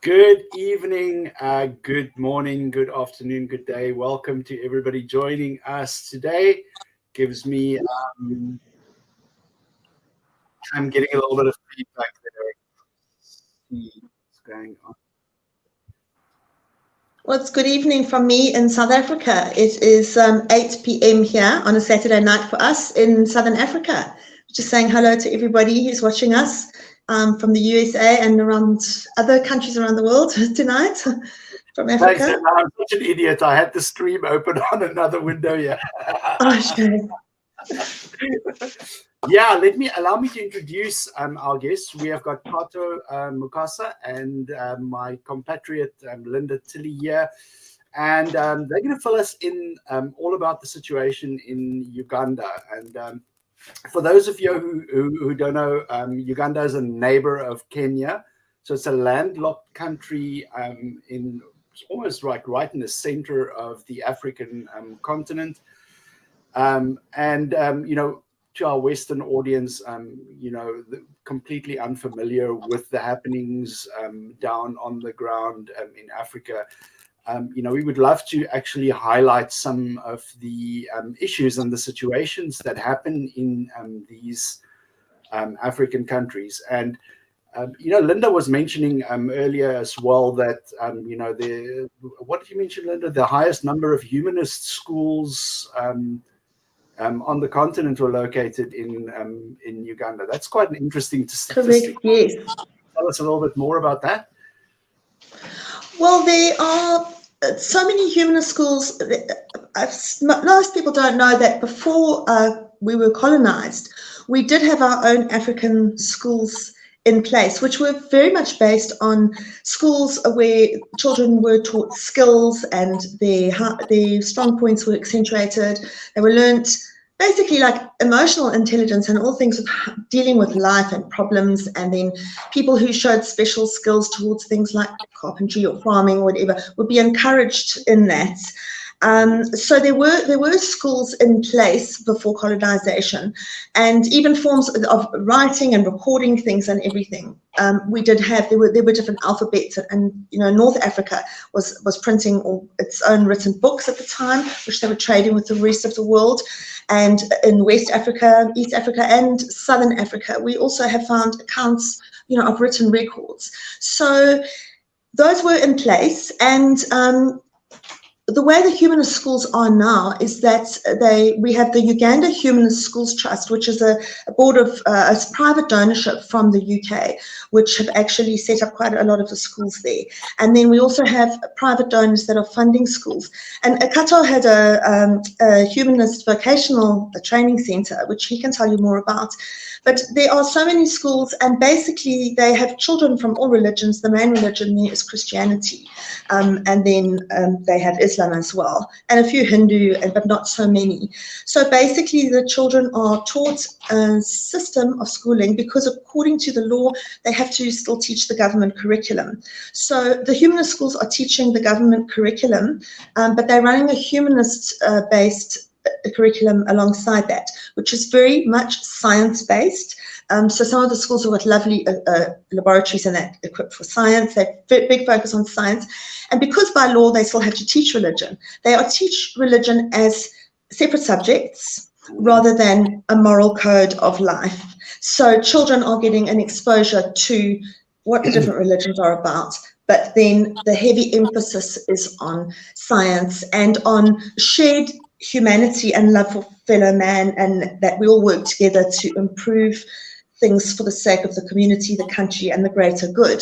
Good evening, good morning, good afternoon, good day. Welcome to everybody joining us today. Gives me, I'm getting a little bit of feedback there. See what's going on. Well, it's good evening from me in South Africa. It is 8 p.m. here on a Saturday night for us in Southern Africa. Just saying hello to everybody who's watching us from the USA and around other countries around the world tonight from Africa. Thanks, I'm such an idiot. I had the stream open on another window here. Oh, shame. Yeah, allow me to introduce our guests. We have got Kato Mukasa and my compatriot Lynda Tilley here, and they're going to fill us in all about the situation in Uganda. And for those of you who don't know, Uganda is a neighbor of Kenya, so it's a landlocked country in almost right in the center of the African continent, you know. To our Western audience, completely unfamiliar with the happenings down on the ground in Africa. We would love to actually highlight some of the issues and the situations that happen in these African countries. And, Lynda was mentioning earlier as well that, what did you mention, Lynda? The highest number of humanist schools on the continent were located in Uganda. That's quite an interesting statistic. Correct, yes. Tell us a little bit more about that. Well, there are so many humanist schools. Most people don't know that before we were colonized, we did have our own African schools in place, which were very much based on schools where children were taught skills and their strong points were accentuated. They were learnt basically like emotional intelligence and all things of dealing with life and problems, and then people who showed special skills towards things like carpentry or farming or whatever would be encouraged in that. So there were schools in place before colonization, and even forms of writing and recording things and everything. We did have there were different alphabets, and North Africa was printing its own written books at the time, which they were trading with the rest of the world. And in West Africa, East Africa, and Southern Africa, we also have found accounts, of written records. So those were in place, and the way the humanist schools are now is that we have the Uganda Humanist Schools Trust, which is a board of a private donorship from the UK, which have actually set up quite a lot of the schools there. And then we also have private donors that are funding schools. And Kato had a humanist vocational training centre, which he can tell you more about. But there are so many schools, and basically they have children from all religions. The main religion there is Christianity, and then they have Islam as well, and a few Hindu, but not so many. So basically the children are taught a system of schooling because according to the law, they have to still teach the government curriculum. So the humanist schools are teaching the government curriculum, but they're running a humanist-based curriculum alongside that, which is very much science-based. So some of the schools have got lovely laboratories and that equipped for science. They have big focus on science. And because by law they still have to teach religion, they are teach religion as separate subjects rather than a moral code of life. So children are getting an exposure to what the different religions are about, but then the heavy emphasis is on science and on shared humanity and love for fellow man, and that we all work together to improve things for the sake of the community, the country, and the greater good.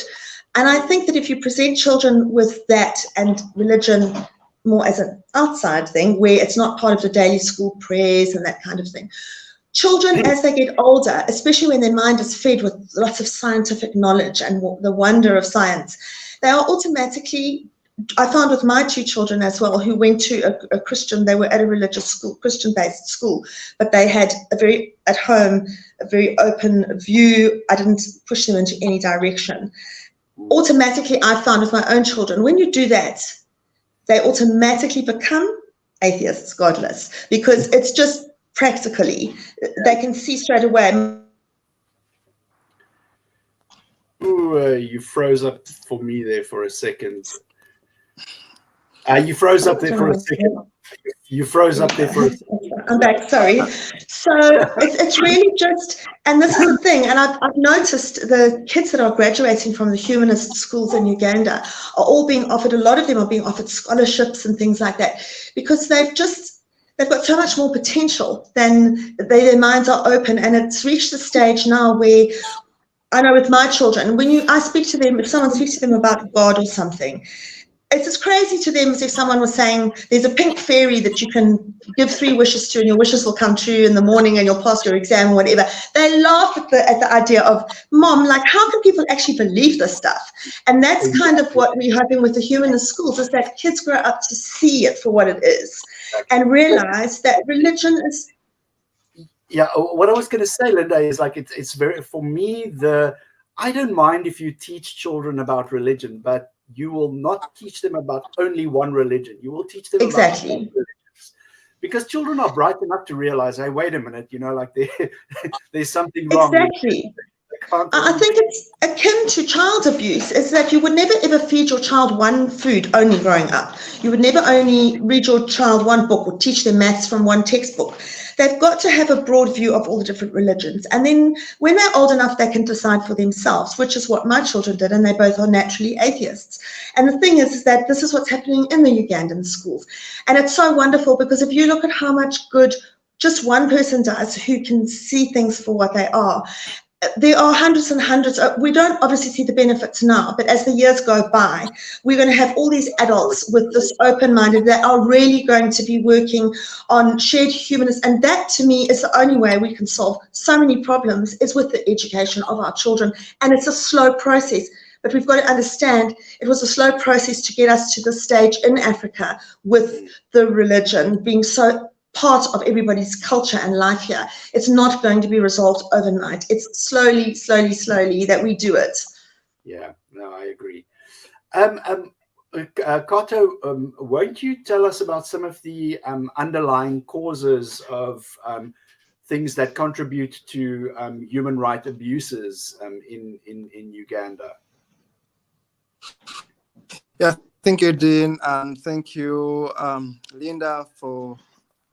And I think that if you present children with that and religion more as an outside thing, where it's not part of the daily school prayers and that kind of thing, children, as they get older, especially when their mind is fed with lots of scientific knowledge and the wonder of science, they are automatically, I found with my two children as well, who went to a Christian, they were at a religious school, Christian-based school, but they had a very open view. I didn't push them into any direction. Automatically, I found with my own children, when you do that, they automatically become atheists, godless, because it's just practically, they can see straight away. Ooh, you froze up for me there for a second. You froze up there for a second. You froze up there for a second. I'm back, sorry. So it's really just, and this is the thing, and I've noticed the kids that are graduating from the humanist schools in Uganda are all being offered, a lot of them are being offered scholarships and things like that, because they've got so much more potential than their minds are open, and it's reached the stage now where, I know with my children, when I speak to them, if someone speaks to them about God or something, it's as crazy to them as if someone was saying there's a pink fairy that you can give 3 wishes to and your wishes will come true in the morning and you'll pass your exam or whatever. They laugh at the idea of, Mom, like, how can people actually believe this stuff? And that's kind of what we're hoping with the humanist schools, is that kids grow up to see it for what it is and realize that religion is... Yeah, what I was going to say, Lynda, is like it's very, for me, I don't mind if you teach children about religion, but you will not teach them about only one religion. You will teach them about all religions, because children are bright enough to realize, hey, wait a minute, like there's something wrong. Exactly. I think it's akin to child abuse, is that you would never ever feed your child one food only growing up. You would never only read your child one book or teach them maths from one textbook. They've got to have a broad view of all the different religions. And then when they're old enough, they can decide for themselves, which is what my children did, and they both are naturally atheists. And the thing is that this is what's happening in the Ugandan schools. And it's so wonderful, because if you look at how much good just one person does who can see things for what they are, there are hundreds and hundreds. We don't obviously see the benefits now, but as the years go by, we're going to have all these adults with this open-minded that are really going to be working on shared humanism. And that, to me, is the only way we can solve so many problems, is with the education of our children. And it's a slow process. But we've got to understand it was a slow process to get us to this stage in Africa, with the religion being so part of everybody's culture and life here. It's not going to be resolved overnight. It's slowly, slowly, slowly that we do it. Yeah, no, I agree. Kato, won't you tell us about some of the underlying causes of things that contribute to human rights abuses in Uganda? Yeah, thank you, Dean, and thank you, Lynda, for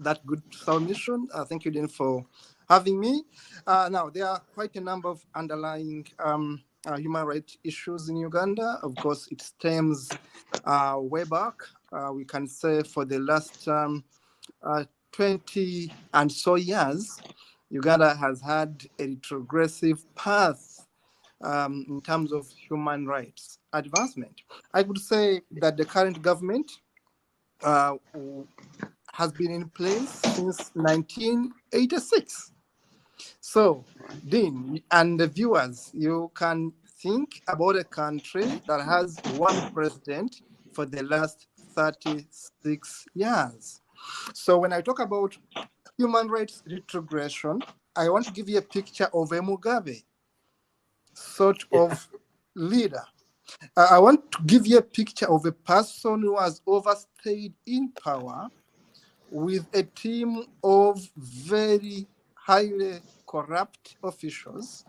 that good submission. Thank you, Dean, for having me. Now, there are quite a number of underlying human rights issues in Uganda. Of course, it stems way back. We can say for the last 20 and so years, Uganda has had a retrogressive path in terms of human rights advancement. I would say that the current government has been in place since 1986. So, Dean and the viewers, you can think about a country that has one president for the last 36 years. So when I talk about human rights retrogression, I want to give you a picture of a Mugabe sort of leader. I want to give you a picture of a person who has overstayed in power with a team of very highly corrupt officials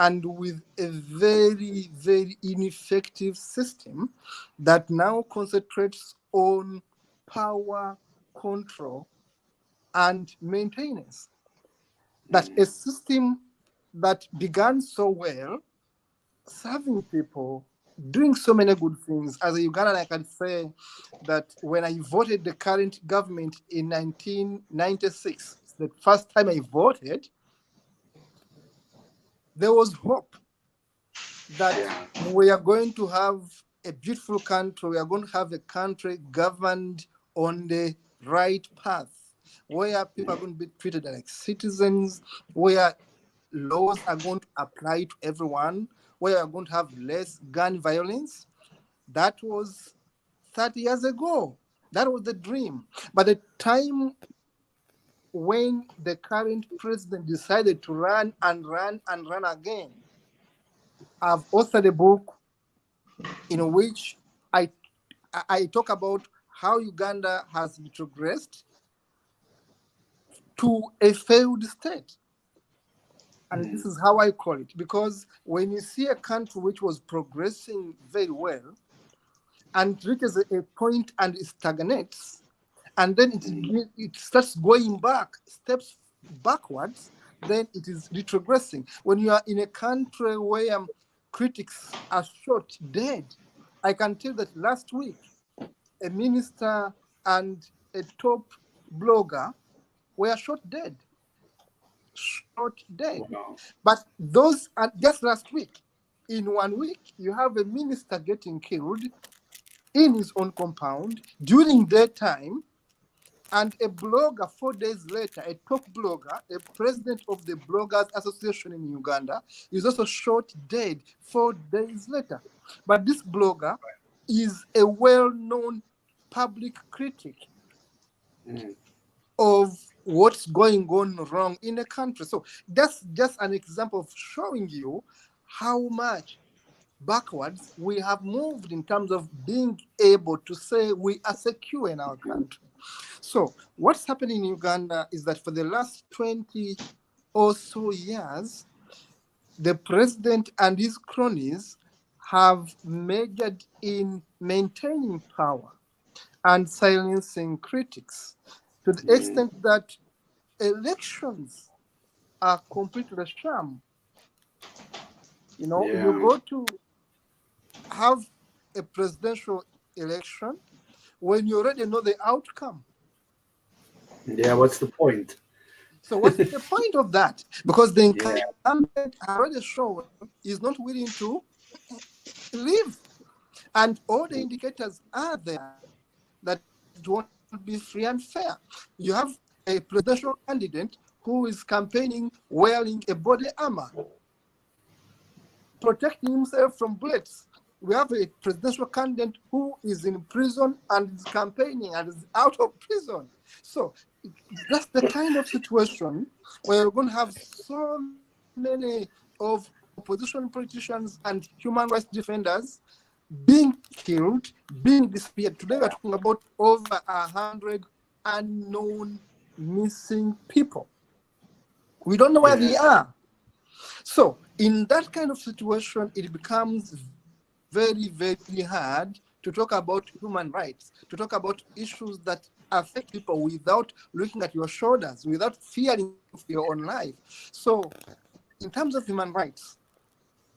and with a very, very ineffective system that now concentrates on power, control, and maintenance. That a system that began so well, serving people, doing so many good things. As a Ugandan, I can say that when I voted the current government in 1996, the first time I voted, there was hope that we are going to have a beautiful country. We are going to have a country governed on the right path, where people are going to be treated like citizens, where laws are going to apply to everyone, where we are going to have less gun violence. That was 30 years ago. That was the dream. But the time when the current president decided to run again, I've authored a book in which I talk about how Uganda has retrogressed to a failed state. and this is how I call it, because when you see a country which was progressing very well and reaches a point and it stagnates, and then it starts going back, steps backwards, then it is retrogressing. When you are in a country where critics are shot dead, I can tell that last week, a minister and a top blogger were shot dead. Wow. But those are just last week. In 1 week, you have a minister getting killed in his own compound during daytime, and a blogger 4 days later, a top blogger, a president of the Bloggers Association in Uganda, is also shot dead 4 days later. But this blogger is a well-known public critic of what's going on wrong in the country. So that's just an example of showing you how much backwards we have moved in terms of being able to say we are secure in our country. So what's happening in Uganda is that for the last 20 or so years, the president and his cronies have majored in maintaining power and silencing critics, to the extent that elections are completely a sham. You know, you go to have a presidential election when you already know the outcome. Yeah, what's the point? So what's the point of that? Because the incumbent already shown is not willing to leave. And all the indicators are there that it won't be free and fair. You have a presidential candidate who is campaigning wearing a body armor, protecting himself from bullets. We have a presidential candidate who is in prison and is campaigning and is out of prison. So that's the kind of situation where we're going to have so many of opposition politicians and human rights defenders being killed, being disappeared. Today we're talking about over 100 unknown missing people. We don't know where they are. So in that kind of situation, it becomes very, very hard to talk about human rights, to talk about issues that affect people without looking at your shoulders, without fearing for your own life. So in terms of human rights,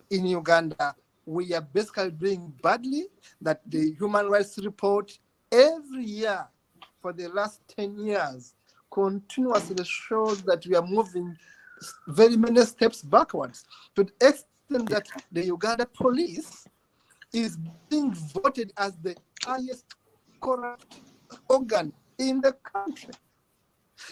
in Uganda, we are basically doing badly. That the Human Rights Report every year for the last 10 years continuously shows that we are moving very many steps backwards, to the extent that the Uganda police is being voted as the highest corrupt organ in the country.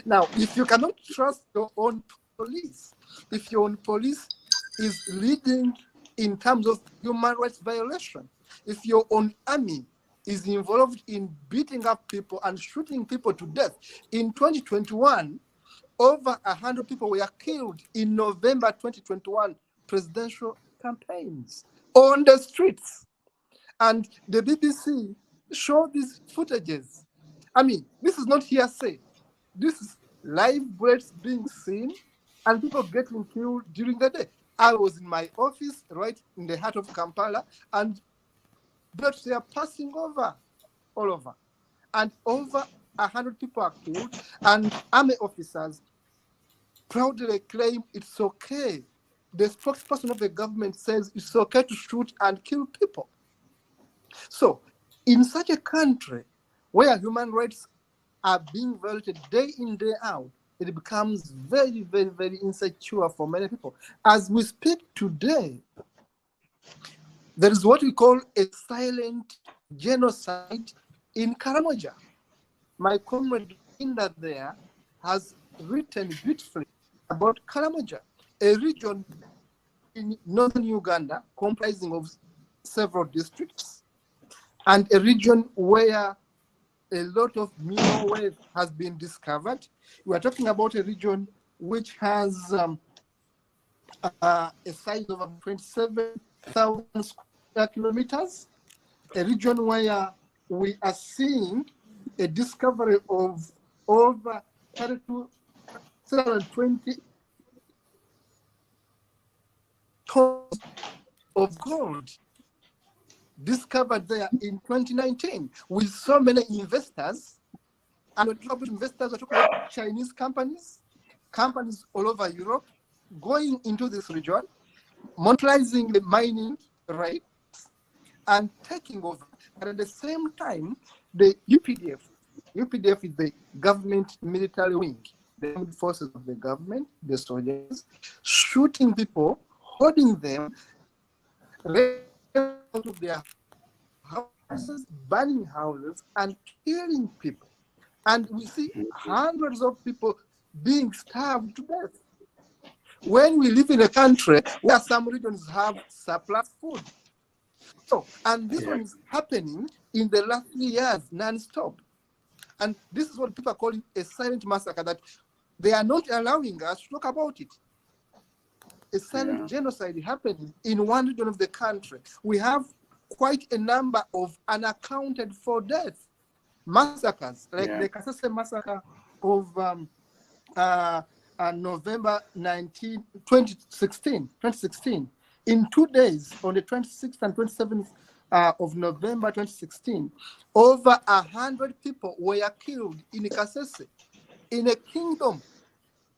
Now, if you cannot trust your own police, if your own police is leading in terms of human rights violation, if your own army is involved in beating up people and shooting people to death, in 2021, over 100 people were killed in November 2021 presidential campaigns on the streets. And the BBC showed these footages. I mean, this is not hearsay. This is live bullets being seen and people getting killed during the day. I was in my office right in the heart of Kampala, and bullets were passing over all over. And over 100 people are killed, and army officers proudly claim it's okay. The spokesperson of the government says it's okay to shoot and kill people. So in such a country where human rights are being violated day in, day out, it becomes very, very, very insecure for many people. As we speak today, there is what we call a silent genocide in Karamoja. My comrade Lynda there has written beautifully about Karamoja, a region in northern Uganda comprising of several districts, and a region where a lot of mineral wealth has been discovered. We are talking about a region which has a size of 27,000 square kilometers, a region where we are seeing a discovery of over 720 tons of gold discovered there in 2019 with so many investors. And we're talking about investors, we're talking about Chinese companies all over Europe going into this region, monopolizing the mining rights and taking over. And at the same time, the UPDF is the government military wing, the armed forces of the government, the soldiers, shooting people, holding them, out of their houses, burning houses, and killing people. And we see hundreds of people being starved to death. When we live in a country where some regions have surplus food. So, and this one is happening in the last 3 years, non-stop. And this is what people are calling a silent massacre, that they are not allowing us to talk about it. A silent genocide happening in one region of the country. We have quite a number of unaccounted for deaths, massacres, like the Kasese massacre of November 19, 2016. In 2 days, on the 26th and 27th of November 2016, over 100 people were killed in Kasese, in a kingdom.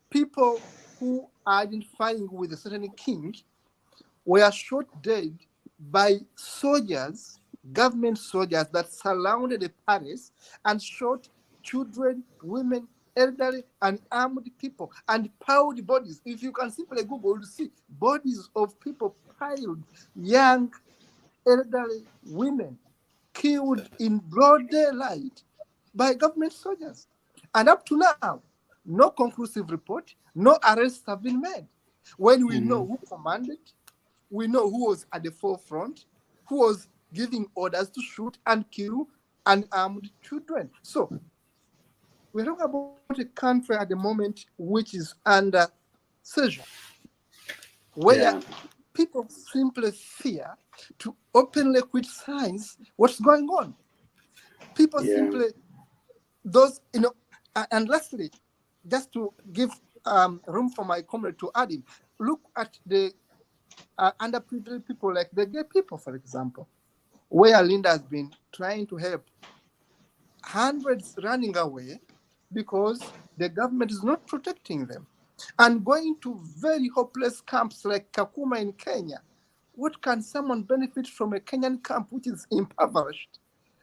People who are identifying with a certain king were shot dead by soldiers, government soldiers that surrounded the palace and shot children, women, elderly, and armed people, and piled bodies. If you can simply Google, you'll see bodies of people piled, young, elderly women killed in broad daylight by government soldiers. And up to now, no conclusive report, no arrests have been made. When we know who commanded, we know who was at the forefront, who was giving orders to shoot and kill unarmed children. So we're talking about a country at the moment which is under seizure, where people simply fear to openly criticize what's going on. People simply, and lastly, just to give room for my comrade to add in, look at the underprivileged people like the gay people, for example, where Lynda has been trying to help. Hundreds running away because the government is not protecting them, and going to very hopeless camps like Kakuma in Kenya. What can someone benefit from a Kenyan camp which is impoverished,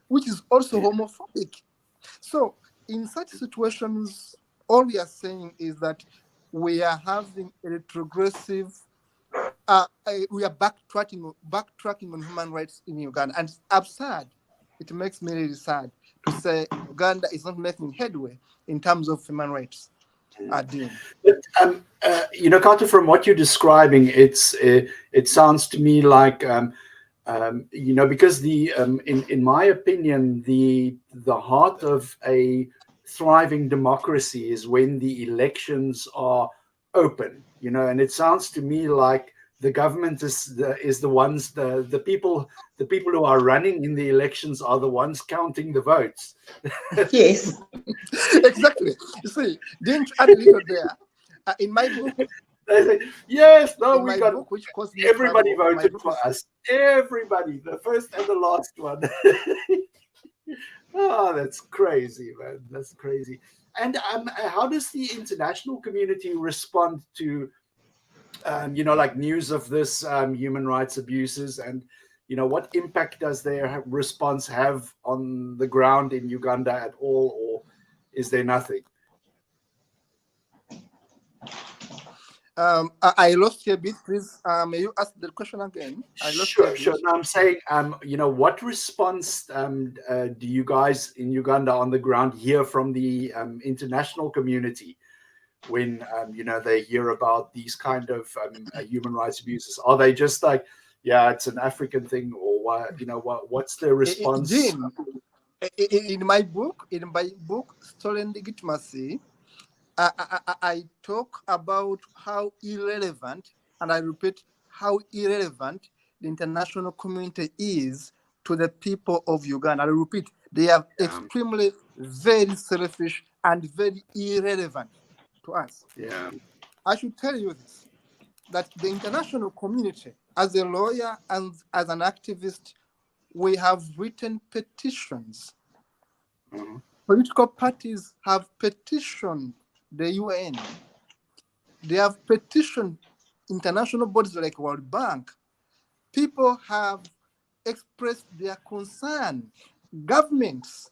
which is also homophobic? So in such situations, all we are saying is that we are having a retrogressive, we are backtracking on human rights in Uganda. And it's absurd. It makes me really sad to say Uganda is not making headway in terms of human rights. But, Kato, from what you're describing, it sounds to me like, because in my opinion, the heart of a thriving democracy is when the elections are open, and it sounds to me like the government is the ones, the people who are running in the elections are the ones counting the votes. Yes. Exactly. You see, didn't add a little there. In my book, they say, yes, no, we got book, which everybody voted for us. Everybody, the first and the last one. Oh, that's crazy, man. That's crazy. And how does the international community respond to, like news of this human rights abuses, and what impact does their response have on the ground in Uganda at all, or is there nothing? I lost you a bit. Please, may you ask the question again? I lost Sure. No, I'm saying, what response do you guys in Uganda on the ground hear from the international community when they hear about these kind of human rights abuses? Are they just like, yeah, it's an African thing, or what? What's their response? In my book, Stolen Legitimacy, I talk about how irrelevant, and I repeat, how irrelevant the international community is to the people of Uganda. I repeat, they are extremely, very selfish and very irrelevant to us. Yeah. I should tell you this. that the international community, as a lawyer and as an activist, we have written petitions. Political parties have petitioned the UN. They have petitioned international bodies like World Bank. People have expressed their concern. Governments,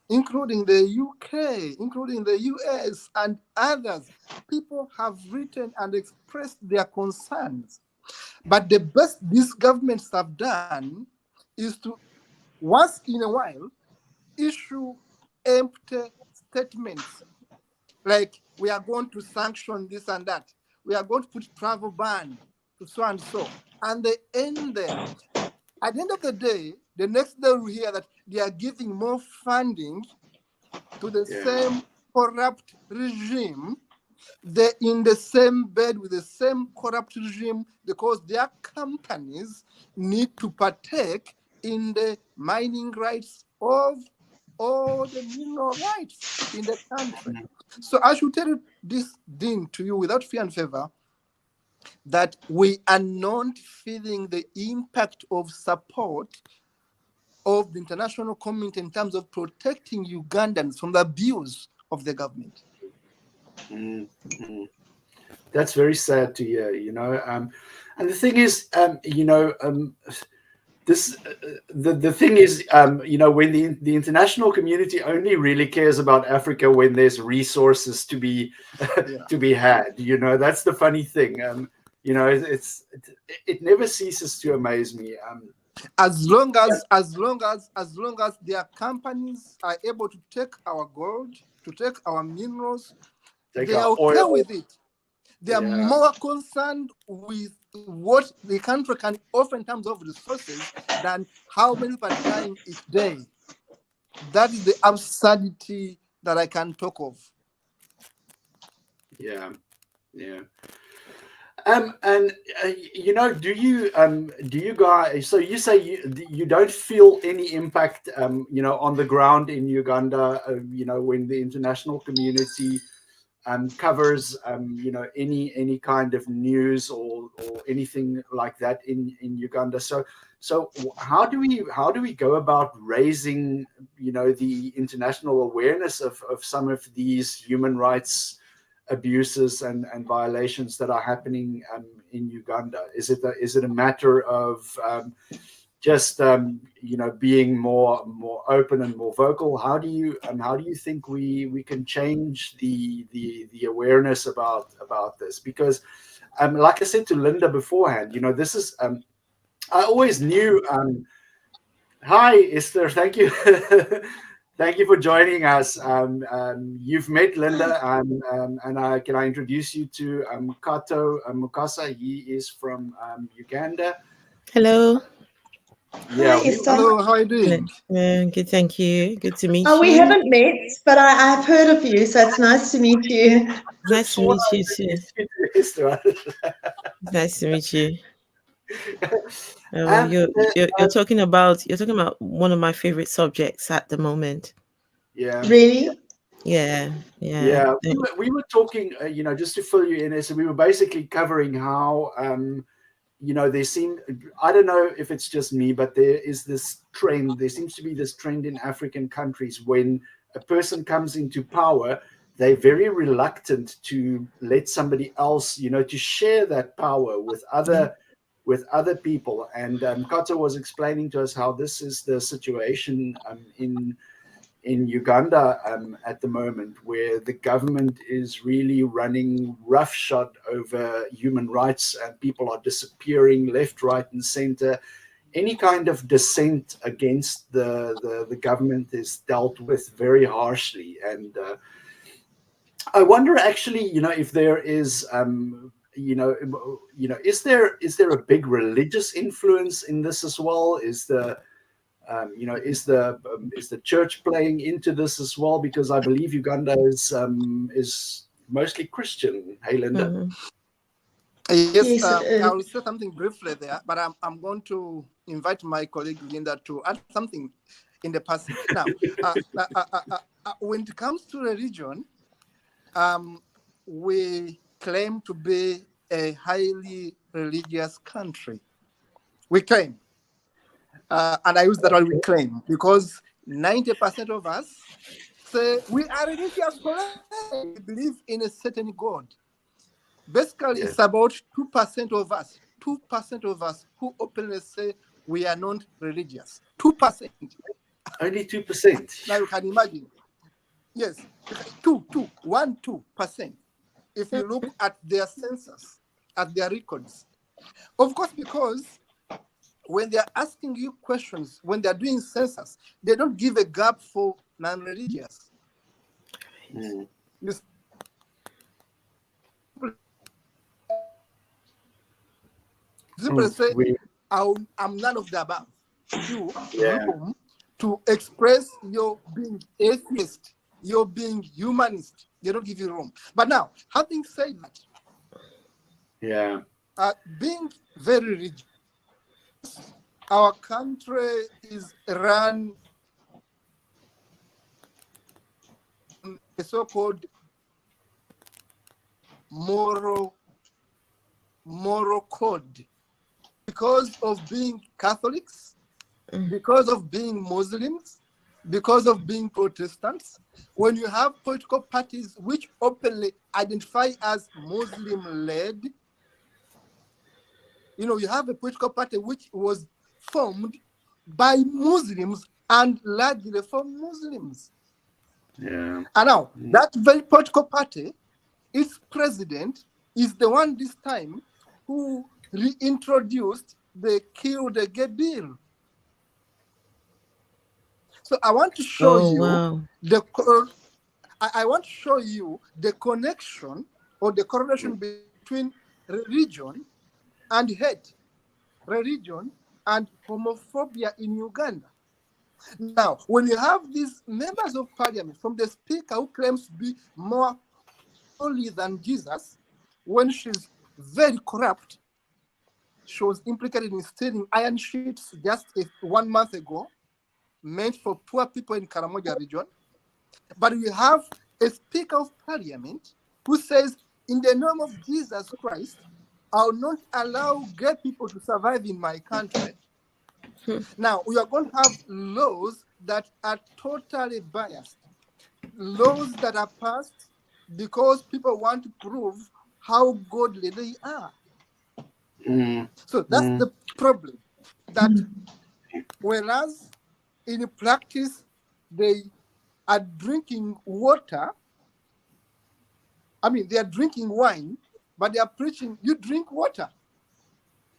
including the UK, including the US and others, people have written and expressed their concerns. But the best these governments have done is to, once in a while, issue empty statements like, we are going to sanction this and that. We are going to put travel ban to so and so. And they end there. At the end of the day, the next day we hear that they are giving more funding to the same corrupt regime. They're in the same bed with the same corrupt regime because their companies need to partake in the mining rights of all the mineral rights in the country. So I should tell this, Dean, to you without fear and favor, that we are not feeling the impact of support of the international community in terms of protecting Ugandans from the abuse of the government. That's very sad to hear, you know. And the thing is, you know, the thing is, you know, when the international community only really cares about Africa when there's resources to be to be had, you know, that's the funny thing. You know, it never ceases to amaze me. As long as their companies are able to take our gold, to take our minerals, they are okay with it. They are more concerned with what the country can offer in terms of resources than how many people are dying each day. That is the absurdity that I can talk of. Yeah. And you know, do you guys? So you say you don't feel any impact, you know, on the ground in Uganda, you know, when the international community covers, you know, any kind of news or anything like that in Uganda. So how do we go about raising, you know, the international awareness of some of these human rights abuses and violations that are happening in Uganda? Is it a matter of just you know, being more open and more vocal? How do you think we can change the awareness about this? Because like I said to Lynda beforehand, you know, this is I always knew. Hi Esther, thank you. Thank you for joining us. You've met Lynda, and can I introduce you to Kato Mukasa? He is from Uganda. Hello. Yeah. Hi, Esther. Hello, how are you doing? Good, thank you. Good to meet you. We haven't met, but I've heard of you, so it's nice to meet you. Nice to meet you too. Nice to meet you. You're talking about one of my favorite subjects at the moment. Yeah. Really? Yeah. We were talking, you know, just to fill you in, so we were basically covering how, you know, I don't know if it's just me, but there is this trend. There seems to be this trend in African countries when a person comes into power, they're very reluctant to let somebody else, you know, to share that power with other people. And Kato was explaining to us how this is the situation in Uganda at the moment, where the government is really running roughshod over human rights and people are disappearing left, right, and center. Any kind of dissent against the government is dealt with very harshly. And I wonder, actually, you know, if there is you know, is there a big religious influence in this as well? Is the you know, is the church playing into this as well? Because I believe Uganda is mostly Christian. Hey, Lynda. Mm-hmm. Yes, I will say something briefly there, but I'm going to invite my colleague Lynda to add something in the past. Now, when it comes to religion, we claim to be a highly religious country. We claim, and I use that word, we claim, because 90% of us say we are religious, we believe in a certain God. Basically, it's about 2% of us, 2% of us who openly say we are not religious. 2%. Only 2%. Now you can imagine. Yes, 2%. If you look at their census, at their records. Of course, because when they're asking you questions, when they're doing census, they don't give a gap for non-religious. Mm. You simply say, I'm none of the above. You room to express your being atheist, your being humanist. They don't give you room. But now, having said that, being very religious, our country is run on a so-called moral code. Because of being Catholics, because of being Muslims, because of being Protestants, when you have political parties which openly identify as Muslim-led, you have a political party which was formed by Muslims and largely for Muslims. Yeah. And now, that very political party, its president, is the one this time who reintroduced the Kill the Gay bill. So I want to show I want to show you the connection or the correlation between religion and hate, religion and homophobia in Uganda. Now, when you have these members of parliament, from the speaker who claims to be more holy than Jesus, when she's very corrupt, she was implicated in stealing iron sheets just 1 month ago, meant for poor people in Karamoja region. But we have a speaker of parliament who says, in the name of Jesus Christ, I'll not allow gay people to survive in my country. Now, we are going to have laws that are totally biased. Laws that are passed because people want to prove how godly they are. So that's the problem. That whereas in practice, they are drinking water, they are drinking wine, but they are preaching, you drink water.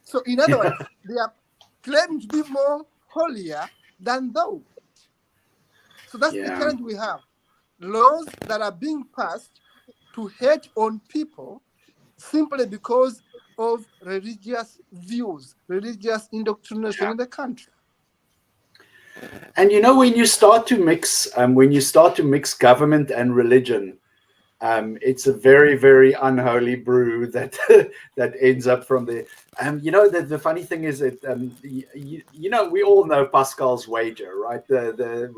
So in other words, they are claiming to be more holier than thou. So that's the challenge we have. Laws that are being passed to hate on people simply because of religious views, religious indoctrination in the country. And when you start to mix, government and religion, it's a very, very unholy brew that that ends up from there. The funny thing is that we all know Pascal's wager, right? The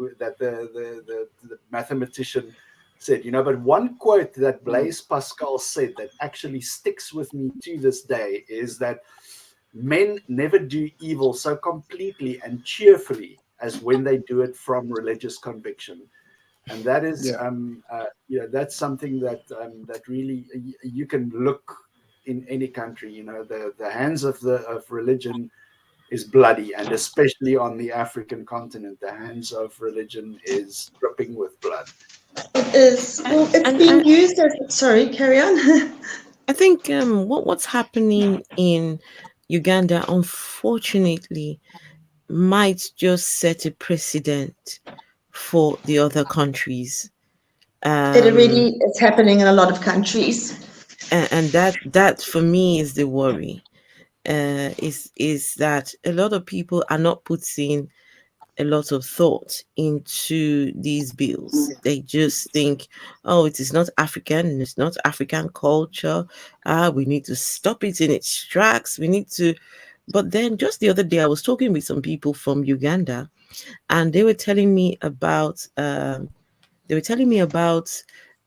mathematician said, but one quote that Blaise Pascal said that actually sticks with me to this day is that men never do evil so completely and cheerfully as when they do it from religious conviction. And that is, that's something that that really you can look in any country. The hands of religion is bloody, and especially on the African continent, the hands of religion is dripping with blood. It is. Well, it's being used as. Sorry, carry on. I think what's happening in Uganda, unfortunately, might just set a precedent for the other countries. It really is happening in a lot of countries. And that for me is the worry. Is that a lot of people are not putting a lot of thought into these bills. They just think, oh, it is not African, it's not African culture. We need to stop it in its tracks. We need to. But then just the other day, I was talking with some people from Uganda, and they were telling me about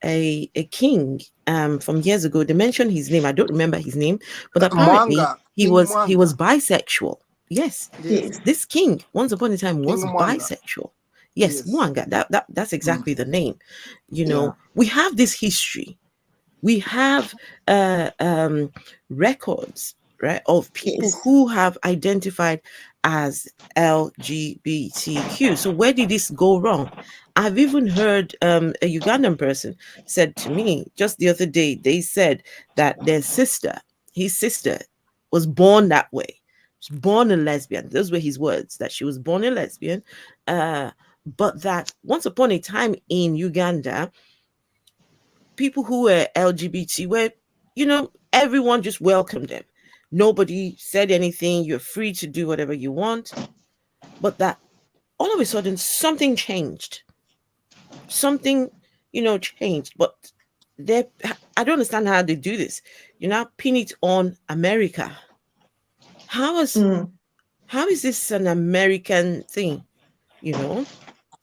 a king from years ago. They mentioned his name. I don't remember his name, but apparently Mwanga, he King was Mwanga. bisexual. Yes. Yes. This king once upon a time was King Mwanga. bisexual. Yes, Mwanga. That's exactly the name. You know, we have this history. We have records, right, of people who have identified as LGBTQ. So where did this go wrong? I've even heard a Ugandan person said to me just the other day, they said that his sister was born that way. She was born a lesbian. Those were his words, that she was born a lesbian. But that once upon a time in Uganda, people who were LGBT were, you know, everyone just welcomed them. Nobody said anything. You're free to do whatever you want. But that all of a sudden something changed. Something, you know, changed. But I don't understand how they do this. You now pin it on America. How is this an American thing? You know,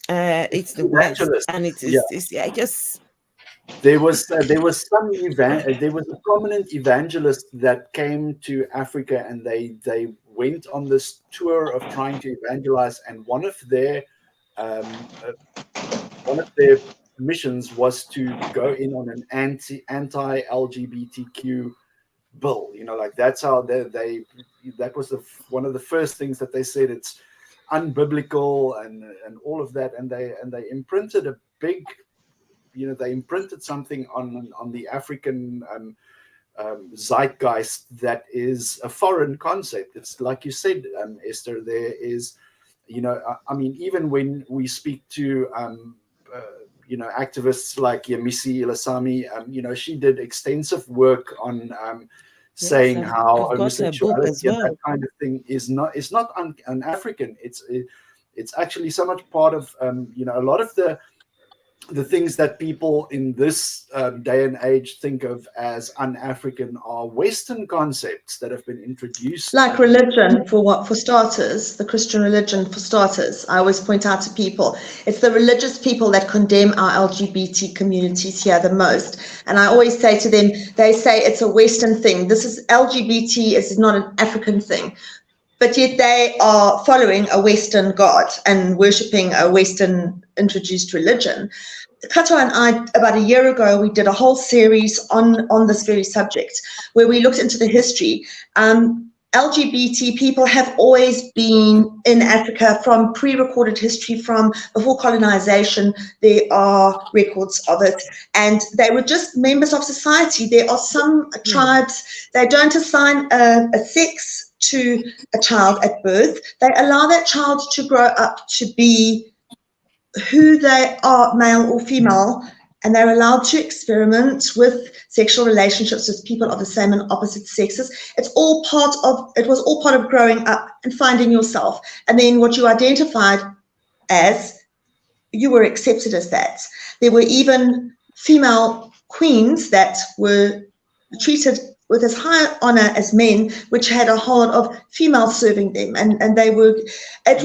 it's the West, and it's I guess there was a prominent evangelist that came to Africa, and they went on this tour of trying to evangelize, and one of their missions was to go in on an anti-LGBTQ bill. You know, like that's how that was one of the first things that they said. It's unbiblical and all of that, and they imprinted a big, you know, they imprinted something on the African zeitgeist that is a foreign concept. It's like you said, Esther, there is, you know, I mean, even when we speak to you know, activists like Yemisi Ilasami, you know, she did extensive work on saying how homosexuality and that kind of thing is not un-African. It's actually so much part of you know, a lot of the things that people in this day and age think of as un-African are Western concepts that have been introduced. Like religion, for starters, the Christian religion, for starters. I always point out to people, it's the religious people that condemn our LGBT communities here the most. And I always say to them, they say it's a Western thing. This is LGBT, it's not an African thing. But yet they are following a Western God and worshipping a Western introduced religion. Kato and I, about a year ago, we did a whole series on this very subject where we looked into the history. LGBT people have always been in Africa from pre-recorded history, from before colonization. There are records of it, and they were just members of society. There are some tribes, they don't assign a sex to a child at birth. They allow that child to grow up to be who they are, male or female, and they're allowed to experiment with sexual relationships with people of the same and opposite sexes. It was all part of growing up and finding yourself. And then what you identified as, you were accepted as that. There were even female queens that were treated with as high honor as men, which had a whole lot of females serving them. And they were, it's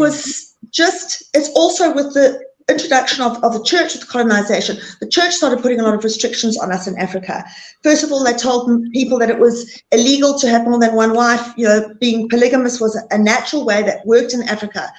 also with the introduction of the church with colonization. The church started putting a lot of restrictions on us in Africa. First of all, they told people that it was illegal to have more than one wife. You know, being polygamous was a natural way that worked in Africa.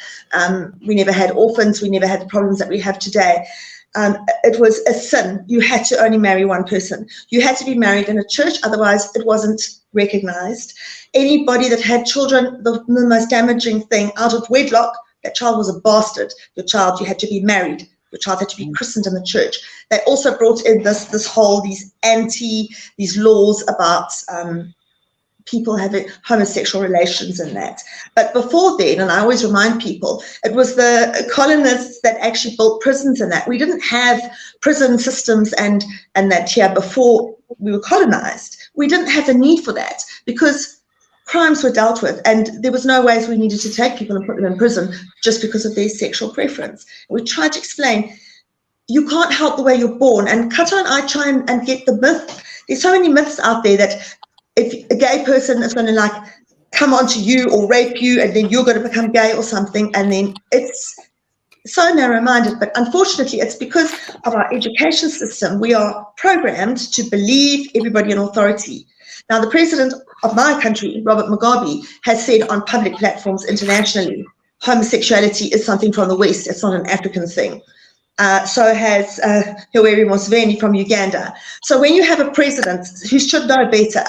We never had orphans. We never had the problems that we have today. It was a sin. You had to only marry one person. You had to be married in a church, otherwise it wasn't recognized. Anybody that had children, the most damaging thing, out of wedlock, that child was a bastard. Your child, you had to be married. Your child had to be christened in the church. They also brought in these laws about people having homosexual relations and that. But before then, and I always remind people, it was the colonists that actually built prisons and that. We didn't have prison systems and that here before we were colonized. We didn't have the need for that because crimes were dealt with, and there was no ways we needed to take people and put them in prison just because of their sexual preference. We tried to explain, you can't help the way you're born. And Kato and I try and get the myth. There's so many myths out there that if a gay person is going to like come onto you or rape you, and then you're going to become gay or something, and then so narrow-minded, but unfortunately it's because of our education system. We are programmed to believe everybody in authority. Now, the president of my country, Robert Mugabe, has said on public platforms internationally, homosexuality is something from the West, it's not an African thing. So has Yoweri Museveni from Uganda. So when you have a president who should know better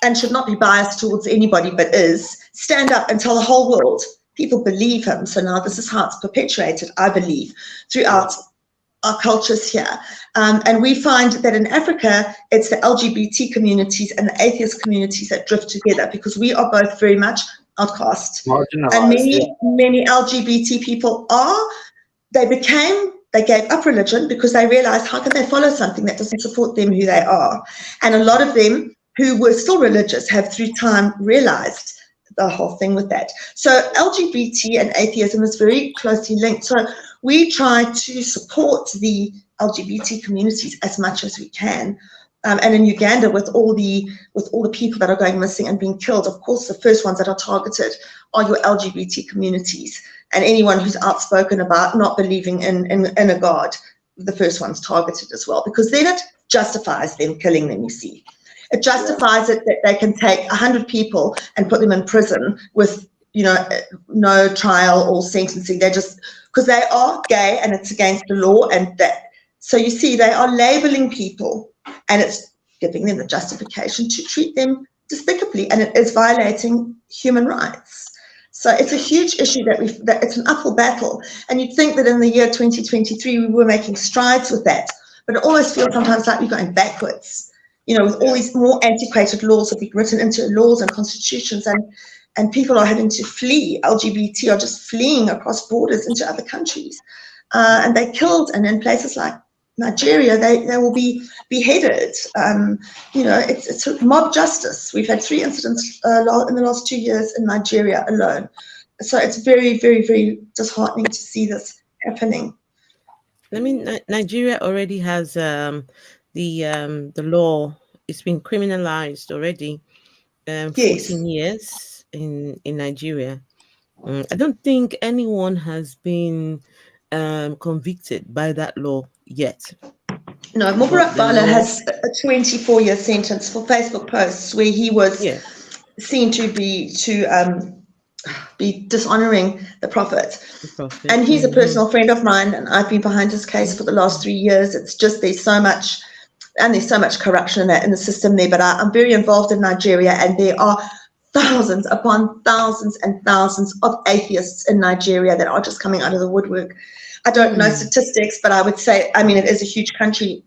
and should not be biased towards anybody but is, stand up and tell the whole world, people believe him. So now this is how it's perpetuated, I believe, throughout our cultures here. And we find that in Africa, it's the LGBT communities and the atheist communities that drift together, because we are both very much outcast. And many LGBT people they gave up religion because they realized, how can they follow something that doesn't support them who they are? And a lot of them who were still religious have through time realized the whole thing with that. So LGBT and atheism is very closely linked. So we try to support the LGBT communities as much as we can. And in Uganda, with all the people that are going missing and being killed, of course, the first ones that are targeted are your LGBT communities, and anyone who's outspoken about not believing in a God, the first one's targeted as well, because then it justifies them killing them, you see. It justifies it that they can take 100 people and put them in prison with, no trial or sentencing. They just, because they are gay and it's against the law, and that. So you see, they are labeling people, and it's giving them the justification to treat them despicably, and it is violating human rights. So it's a huge issue that it's an uphill battle. And you'd think that in the year 2023 we were making strides with that, but it almost feels sometimes like we're going backwards. With all these more antiquated laws that be written into laws and constitutions, and people are having to flee. LGBT are just fleeing across borders into other countries, and they're killed. And in places like Nigeria, they will be beheaded. It's mob justice. We've had 3 incidents in the last 2 years in Nigeria alone. So it's very, very, very disheartening to see this happening. I mean, Nigeria already has the law. It's been criminalized already. 14 years in Nigeria. I don't think anyone has been convicted by that law yet. No, Mubarak Bala has a 24-year sentence for Facebook posts where he was seen to be dishonoring the Prophet. And he's a personal friend of mine, and I've been behind his case for the last 3 years. It's just there's so much corruption in the system there. But I'm very involved in Nigeria, and there are thousands upon thousands and thousands of atheists in Nigeria that are just coming out of the woodwork. I don't know statistics, but I would say, it is a huge country,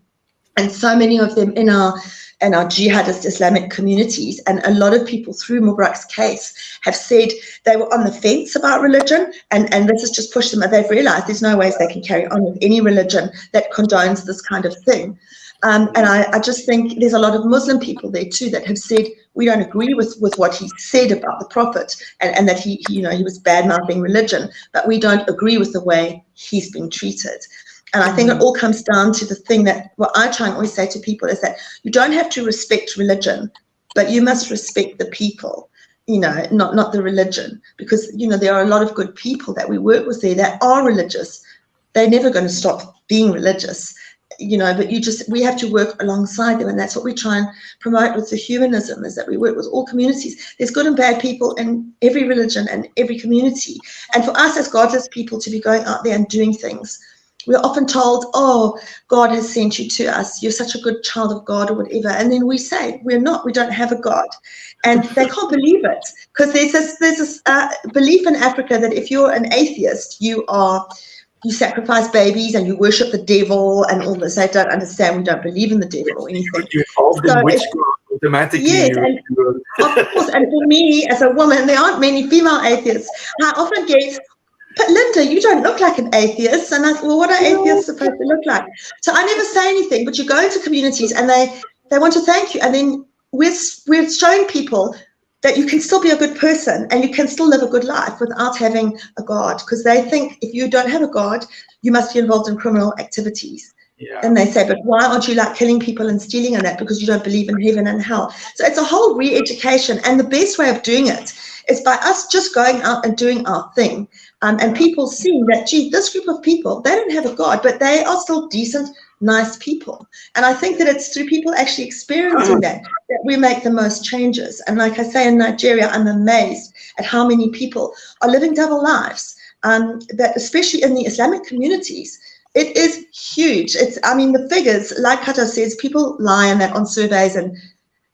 and so many of them in our jihadist Islamic communities. And a lot of people through Mubarak's case have said they were on the fence about religion, and this has just pushed them. They've realized there's no ways they can carry on with any religion that condones this kind of thing. And I just think there's a lot of Muslim people there too that have said we don't agree with what he said about the Prophet, and that he was bad-mouthing religion, but we don't agree with the way he's being treated. And I think it all comes down to the thing that what I try and always say to people is that you don't have to respect religion, but you must respect the people, not the religion, because there are a lot of good people that we work with there that are religious. They're never going to stop being religious. But we have to work alongside them, and that's what we try and promote with the humanism, is that we work with all communities. There's good and bad people in every religion and every community, and for us as godless people to be going out there and doing things, we're often told, oh, God has sent you to us, you're such a good child of God or whatever, and then we say we're not, we don't have a God, and they can't believe it, because there's this belief in Africa that if you're an atheist, you sacrifice babies and you worship the devil and all this. They don't understand. We don't believe in the devil or anything. You're involved in witchcraft automatically. Yes, of course. And for me, as a woman, there aren't many female atheists. I often get, but Lynda, you don't look like an atheist. And I thought, well, what are atheists supposed to look like? So I never say anything, but you go into communities and they want to thank you. And then we're showing people that you can still be a good person and you can still live a good life without having a God, because they think if you don't have a God, you must be involved in criminal activities. Yeah. And they say, but why aren't you like killing people and stealing and that? Because you don't believe in heaven and hell. So it's a whole re-education, and the best way of doing it is by us just going out and doing our thing, and people seeing that, gee, this group of people, they don't have a God, but they are still decent, nice people. And I think that it's through people actually experiencing that we make the most changes. And like I say, in Nigeria, I'm amazed at how many people are living double lives, that especially in the Islamic communities. It is huge. I mean, the figures, like Kato says, people lie on that on surveys, and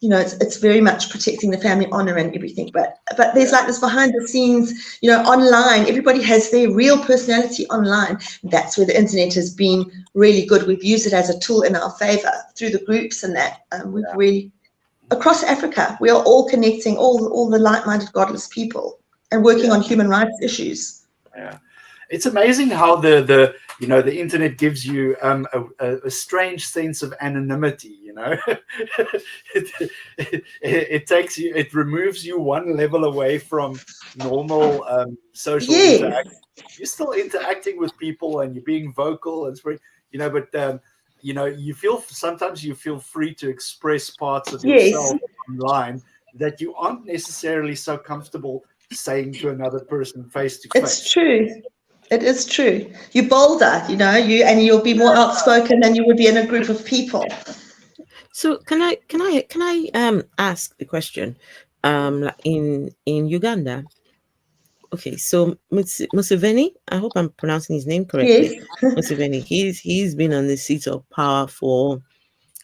it's very much protecting the family honor and everything. But there's like this behind the scenes, online. Everybody has their real personality online. That's where the internet has been really good. We've used it as a tool in our favor through the groups and that. We've really, across Africa, we are all connecting all the like-minded, godless people and working on human rights issues. Yeah. It's amazing how the internet gives you a strange sense of anonymity. It removes you one level away from normal social interaction. You're still interacting with people and you're being vocal and but sometimes you feel free to express parts of yourself online that you aren't necessarily so comfortable saying to another person face to face. It's true. It is true. You're bolder, and you'll be more outspoken than you would be in a group of people. So can I ask the question? In Uganda. Okay, so Museveni, I hope I'm pronouncing his name correctly. Yes. Museveni, he's been on the seat of power for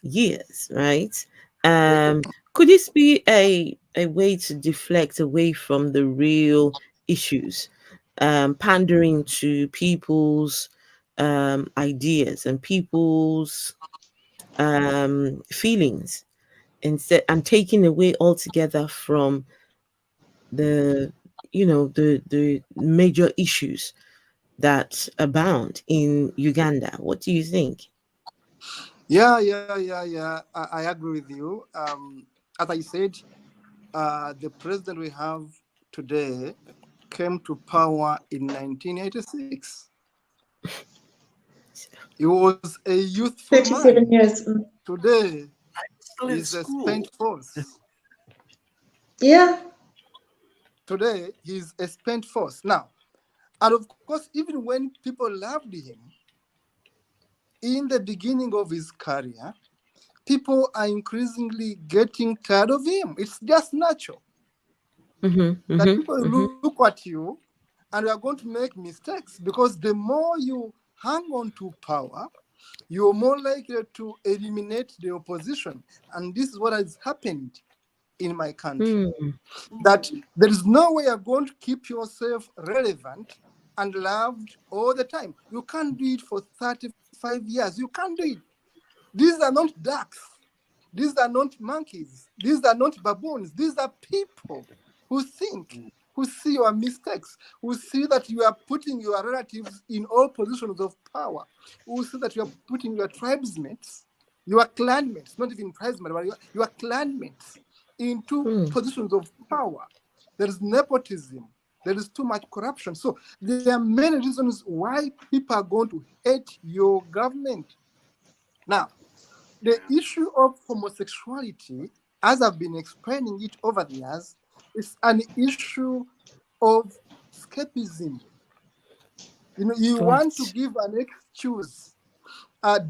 years, right? Could this be a way to deflect away from the real issues? Pandering to people's ideas and people's feelings instead, and taking away altogether from the major issues that abound in Uganda. What do you think? Yeah. I agree with you. As I said, the president we have today came to power in 1986. He was a youthful 37 man. years. Today, he's a spent force. Yeah. Today, he's a spent force. Now, and of course, even when people loved him, in the beginning of his career, people are increasingly getting tired of him. It's just natural. That people look at you and you are going to make mistakes, because the more you hang on to power, you're more likely to eliminate the opposition. And this is what has happened in my country. That there is no way you're going to keep yourself relevant and loved all the time. You can't do it for 35 years. You can't do it. These are not ducks. These are not monkeys. These are not baboons. These are people who think, who see your mistakes, who see that you are putting your relatives in all positions of power, who see that you are putting your tribesmates, your clanmates, not even tribesmen, but your clanmates into positions of power. There is nepotism. There is too much corruption. So there are many reasons why people are going to hate your government. Now, the issue of homosexuality, as I've been explaining it over the years, is an issue of escapism. You want to give an excuse.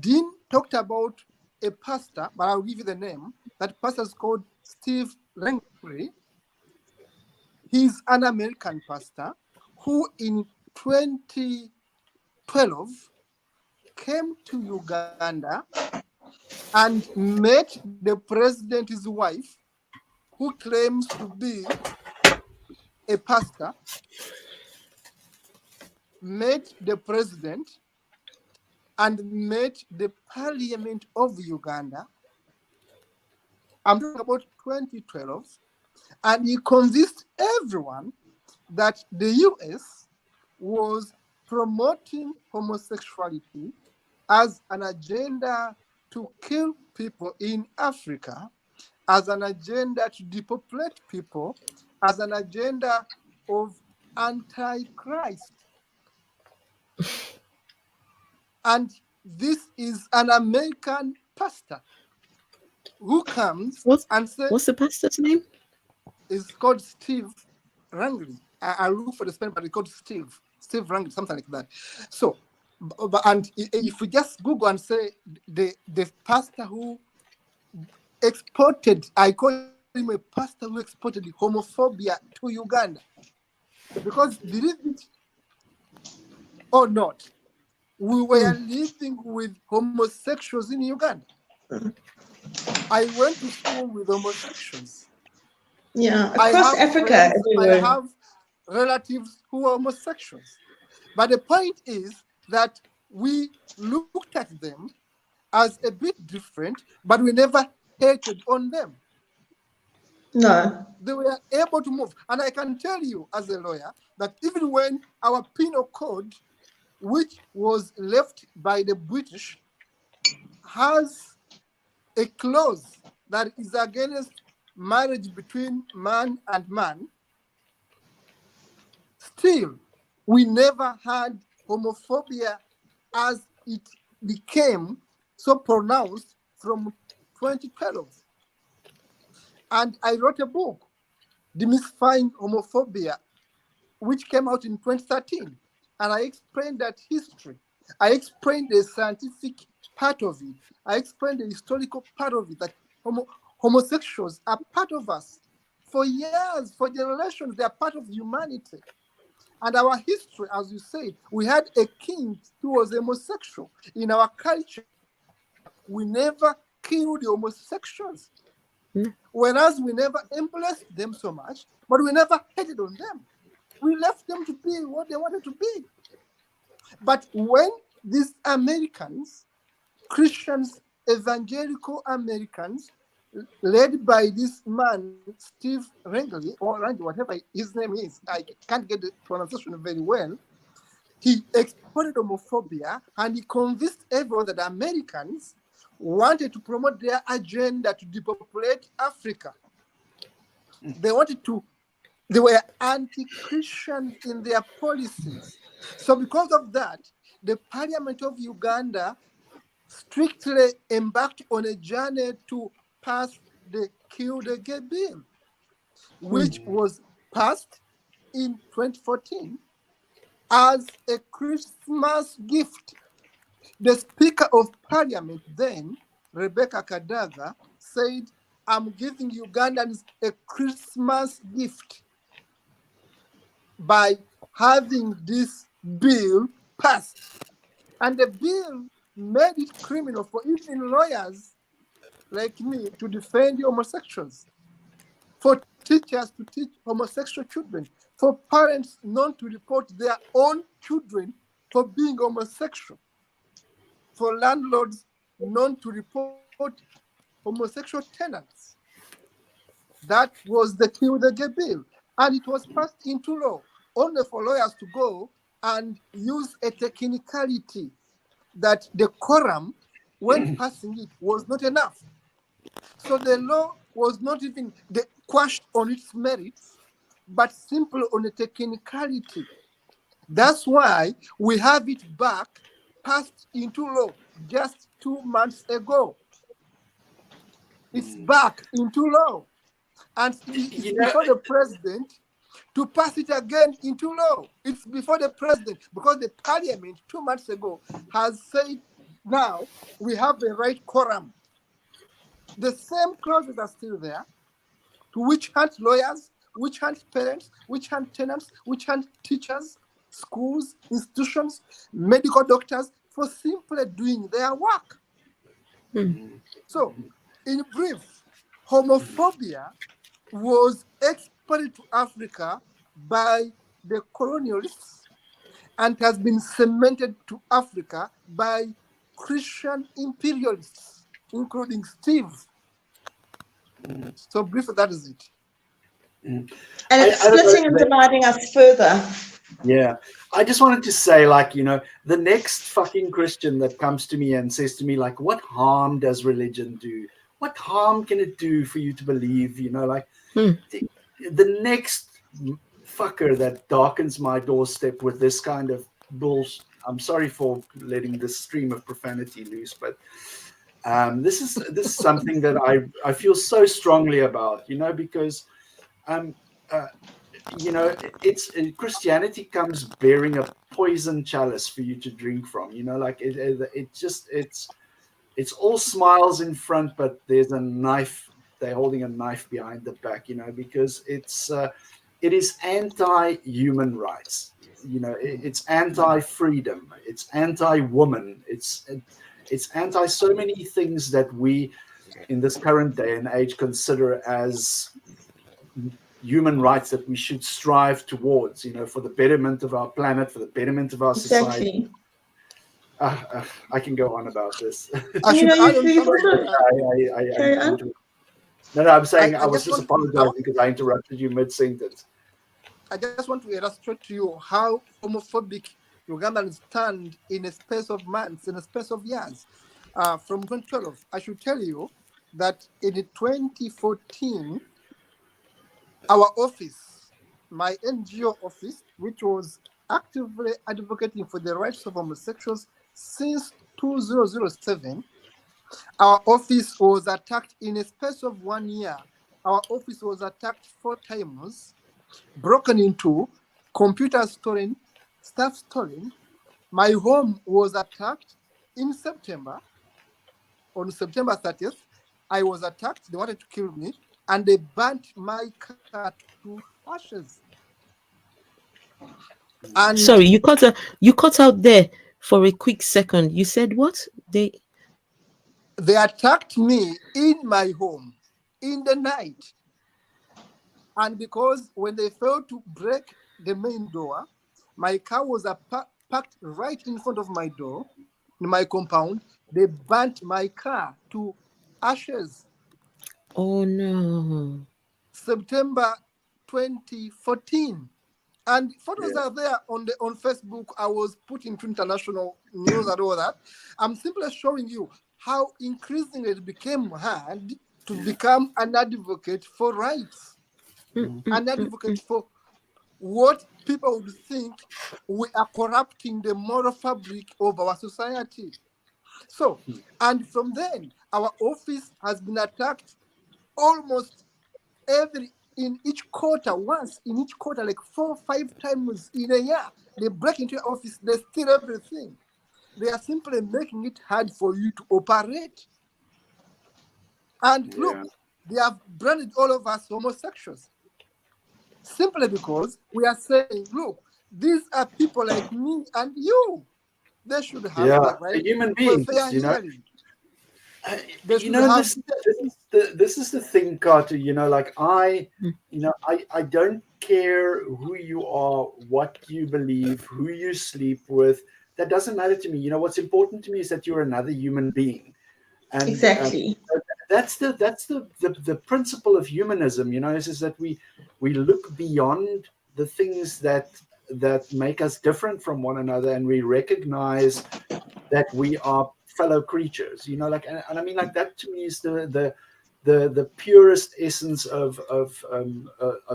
Dean talked about a pastor, but I'll give you the name. That pastor is called Steve Lengry. He's an American pastor who in 2012 came to Uganda and met the president's wife, who claims to be a pastor, met the president and met the parliament of Uganda. I'm talking about 2012. And he convinced everyone that the US was promoting homosexuality as an agenda to kill people in Africa, as an agenda to depopulate people, as an agenda of antichrist. And this is an American pastor who comes and says, what's the pastor's name? It's called Steve Rangley. I look for the spelling, but it's called Steve Rangley, something like that. So, and if we just Google and say the pastor who exported, I call him a pastor who exported homophobia to Uganda, because believe it or not, we were living with homosexuals in Uganda. I went to school with homosexuals. Yeah, across Africa. I have relatives who are homosexuals. But the point is that we looked at them as a bit different, but we never hated on them. No. They were able to move. And I can tell you as a lawyer that even when our penal code, which was left by the British, has a clause that is against marriage between man and man, still, we never had homophobia as it became so pronounced from 2012. And I wrote a book, Demystifying Homophobia, which came out in 2013. And I explained that history. I explained the scientific part of it. I explained the historical part of it, that homosexuals are part of us. For years, for generations, they are part of humanity. And our history, as you said, we had a king who was homosexual. In our culture, we never killed the homosexuals. Whereas we never embraced them so much, but we never hated on them. We left them to be what they wanted to be. But when these Americans, Christians, evangelical Americans, led by this man, Steve Rangley, or Rangley, whatever his name is, I can't get the pronunciation very well, he exported homophobia and he convinced everyone that Americans wanted to promote their agenda to depopulate Africa. They were anti-Christian in their policies. So because of that, the Parliament of Uganda strictly embarked on a journey to pass the Kill the Gay Bill, which was passed in 2014 as a Christmas gift. The Speaker of Parliament then, Rebecca Kadaga, said, "I'm giving Ugandans a Christmas gift by having this bill passed." And the bill made it criminal for even lawyers like me to defend homosexuals, for teachers to teach homosexual children, for parents not to report their own children for being homosexual, for landlords not to report homosexual tenants. That was the Kill the Gay Bill. And it was passed into law only for lawyers to go and use a technicality that the quorum, when passing it, was not enough. So the law was not even quashed on its merits, but simply on a technicality. That's why we have it back, passed into law just 2 months ago. It's back into law. And it's before the president to pass it again into law. It's before the president, because the parliament 2 months ago has said, now we have the right quorum. The same clauses are still there, to which hunt lawyers, which hunt parents, which hunt tenants, which hunt teachers, schools, institutions, medical doctors, for simply doing their work. So, in brief, homophobia was exported to Africa by the colonialists and has been cemented to Africa by Christian imperialists, including Steve. So briefly, that is it. And it's splitting and dividing us further. Yeah. I just wanted to say, like, you know, the next fucking Christian that comes to me and says to me, like, what harm does religion do? What harm can it do for you to believe? You know, like, the next fucker that darkens my doorstep with this kind of bullshit. I'm sorry for letting this stream of profanity loose, but this is something that I feel so strongly about, you know, because you know, Christianity comes bearing a poison chalice for you to drink from. You know, like it's all smiles in front, but there's a knife. They're holding a knife behind the back. You know, because it is anti-human rights. You know, it's anti-freedom. It's anti-woman. It's anti so many things that we, in this current day and age, consider as human rights that we should strive towards, you know, for the betterment of our planet, for the beternment of our society. I can go on about this. No, I'm saying I was just apologizing because I interrupted you mid-sentence. I just want to illustrate to you how homophobic Ugandans stand in a space of months, in a space of years. From 2012, I should tell you that in 2014, our office, my NGO office, which was actively advocating for the rights of homosexuals since 2007, our office was attacked in a space of 1 year. Our office was attacked 4 times, broken into, computers stolen, stuff stolen. My home was attacked in September. On September 30th, I was attacked. They wanted to kill me, and they burnt my car to ashes. And sorry, you cut out there for a quick second. You said what? They attacked me in my home in the night. And because when they failed to break the main door, my car was parked right in front of my door, in my compound. They burnt my car to ashes. Oh no. September 2014. And photos are there on Facebook. I was put into international news and all that. I'm simply showing you how increasingly it became hard to become an advocate for rights, an advocate for what people would think we are corrupting the moral fabric of our society. So, and from then, our office has been attacked almost in each quarter, once in each quarter, like 4 or 5 times in a year. They break into your office, they steal everything. They are simply making it hard for you to operate. And look, they have branded all of us homosexuals. Simply because we are saying, look, these are people like me and you. They should have the right human beings, you know. This is the thing, Kato. You know, like I don't care who you are, what you believe, who you sleep with. That doesn't matter to me. You know, what's important to me is that you're another human being. And exactly. That's the principle of humanism. You know, is that we look beyond the things that make us different from one another, and we recognize that we are fellow creatures. You know, like, and I mean, like, that to me is the purest essence of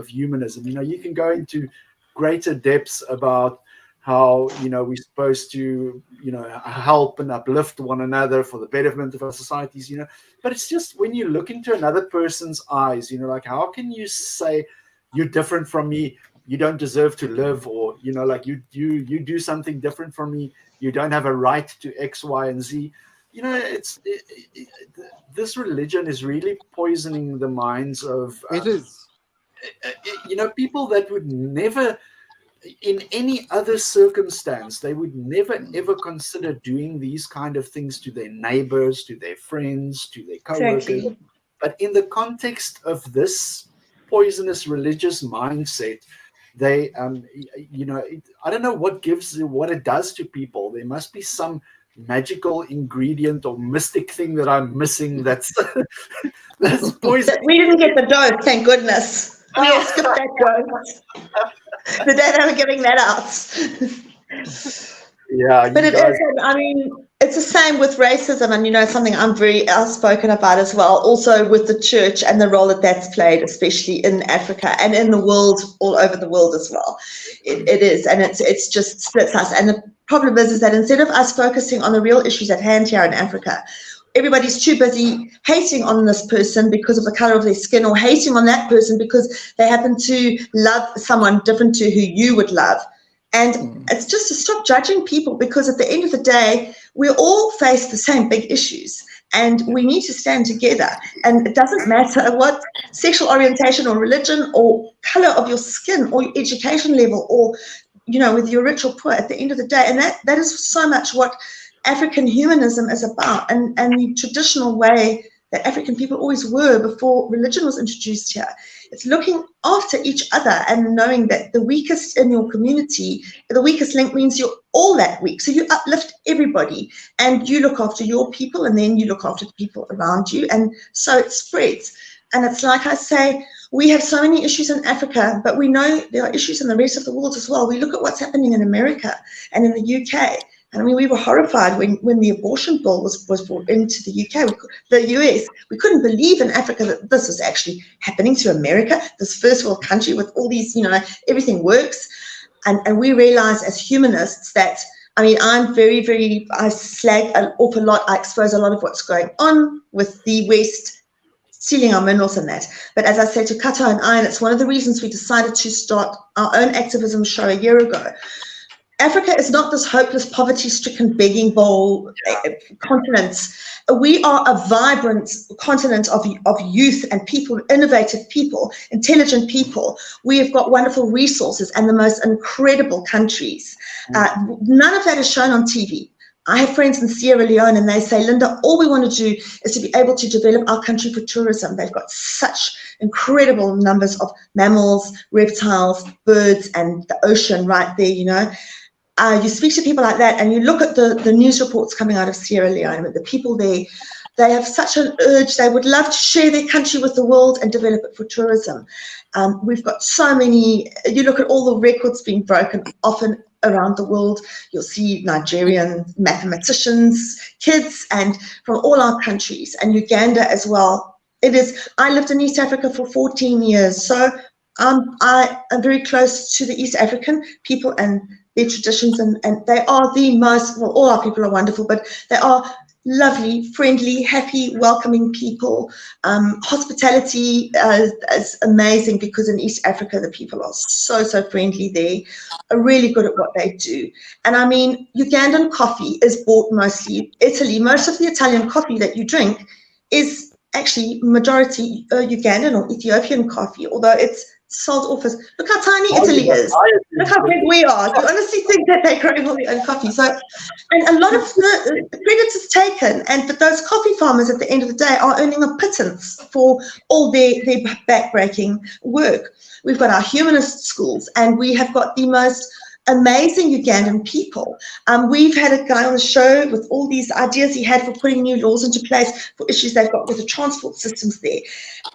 humanism. You know, you can go into greater depths about how, you know, we're supposed to, you know, help and uplift one another for the betterment of our societies, you know. But it's just when you look into another person's eyes, you know, like, how can you say you're different from me, you don't deserve to live, or, you know, like, you do something different from me, you don't have a right to X, Y, and Z. You know, this religion is really poisoning the minds of it is, you know, people that would never, in any other circumstance, they would never ever consider doing these kind of things to their neighbors, to their friends, to their co-workers. Exactly. But in the context of this poisonous religious mindset, they, you know, I don't know what it does to people. There must be some magical ingredient or mystic thing that I'm missing. That's poison. We didn't get the dose, thank goodness. We all skipped that dose. The day they were giving that out. Yeah, but it is, I mean, it's the same with racism, and, you know, something I'm very outspoken about as well, also with the church and the role that that's played, especially in Africa and in the world, all over the world as well. It is, and it's just splits us. And the problem is that instead of us focusing on the real issues at hand here in Africa, everybody's too busy hating on this person because of the color of their skin, or hating on that person because they happen to love someone different to who you would love. And it's just to stop judging people, because at the end of the day, we all face the same big issues, and we need to stand together. And it doesn't matter what sexual orientation or religion or color of your skin or your education level, or, you know, whether you're rich or poor, at the end of the day. And that is so much what African humanism is about, and the traditional way that African people always were before religion was introduced here. It's looking after each other and knowing that the weakest in your community, the weakest link, means you're all that weak. So you uplift everybody, and you look after your people, and then you look after the people around you, and so it spreads. And it's like I say, we have so many issues in Africa, but we know there are issues in the rest of the world as well. We look at what's happening in America and in the UK. And I mean, we were horrified when the abortion bill was brought into the UK, the US. We couldn't believe in Africa that this was actually happening to America, this first world country with all these, you know, everything works. And we realize as humanists that, I mean, I'm I slag an awful lot. I expose a lot of what's going on with the West stealing our minerals and that. But as I said to Kato and I, and it's one of the reasons we decided to start our own activism show a year ago. Africa is not this hopeless, poverty-stricken, begging bowl continent. We are a vibrant continent of youth and people, innovative people, intelligent people. We have got wonderful resources and the most incredible countries. None of that is shown on TV. I have friends in Sierra Leone, and they say, Lynda, all we want to do is to be able to develop our country for tourism. They've got such incredible numbers of mammals, reptiles, birds, and the ocean right there, you know. You speak to people like that, and you look at the news reports coming out of Sierra Leone with the people there. They have such an urge. They would love to share their country with the world and develop it for tourism. We've got so many. You look at all the records being broken often around the world. You'll see Nigerian mathematicians, kids, and from all our countries, and Uganda as well. I lived in East Africa for 14 years, so I am very close to the East African people and their traditions, and they are the most, well, all our people are wonderful, but they are lovely, friendly, happy, welcoming people. Hospitality is amazing, because in East Africa, the people are so friendly there, are really good at what they do. And I mean, Ugandan coffee is bought mostly Italy. Most of the Italian coffee that you drink is actually majority Ugandan or Ethiopian coffee, although it's sold off as, look how tiny Italy is. Look how big we are. Do you honestly think that they're growing all their own coffee? So, and a lot of the credit is taken, but those coffee farmers at the end of the day are earning a pittance for all their backbreaking work. We've got our humanist schools, and we have got the most amazing Ugandan people. We've had a guy on the show with all these ideas he had for putting new laws into place for issues they've got with the transport systems there.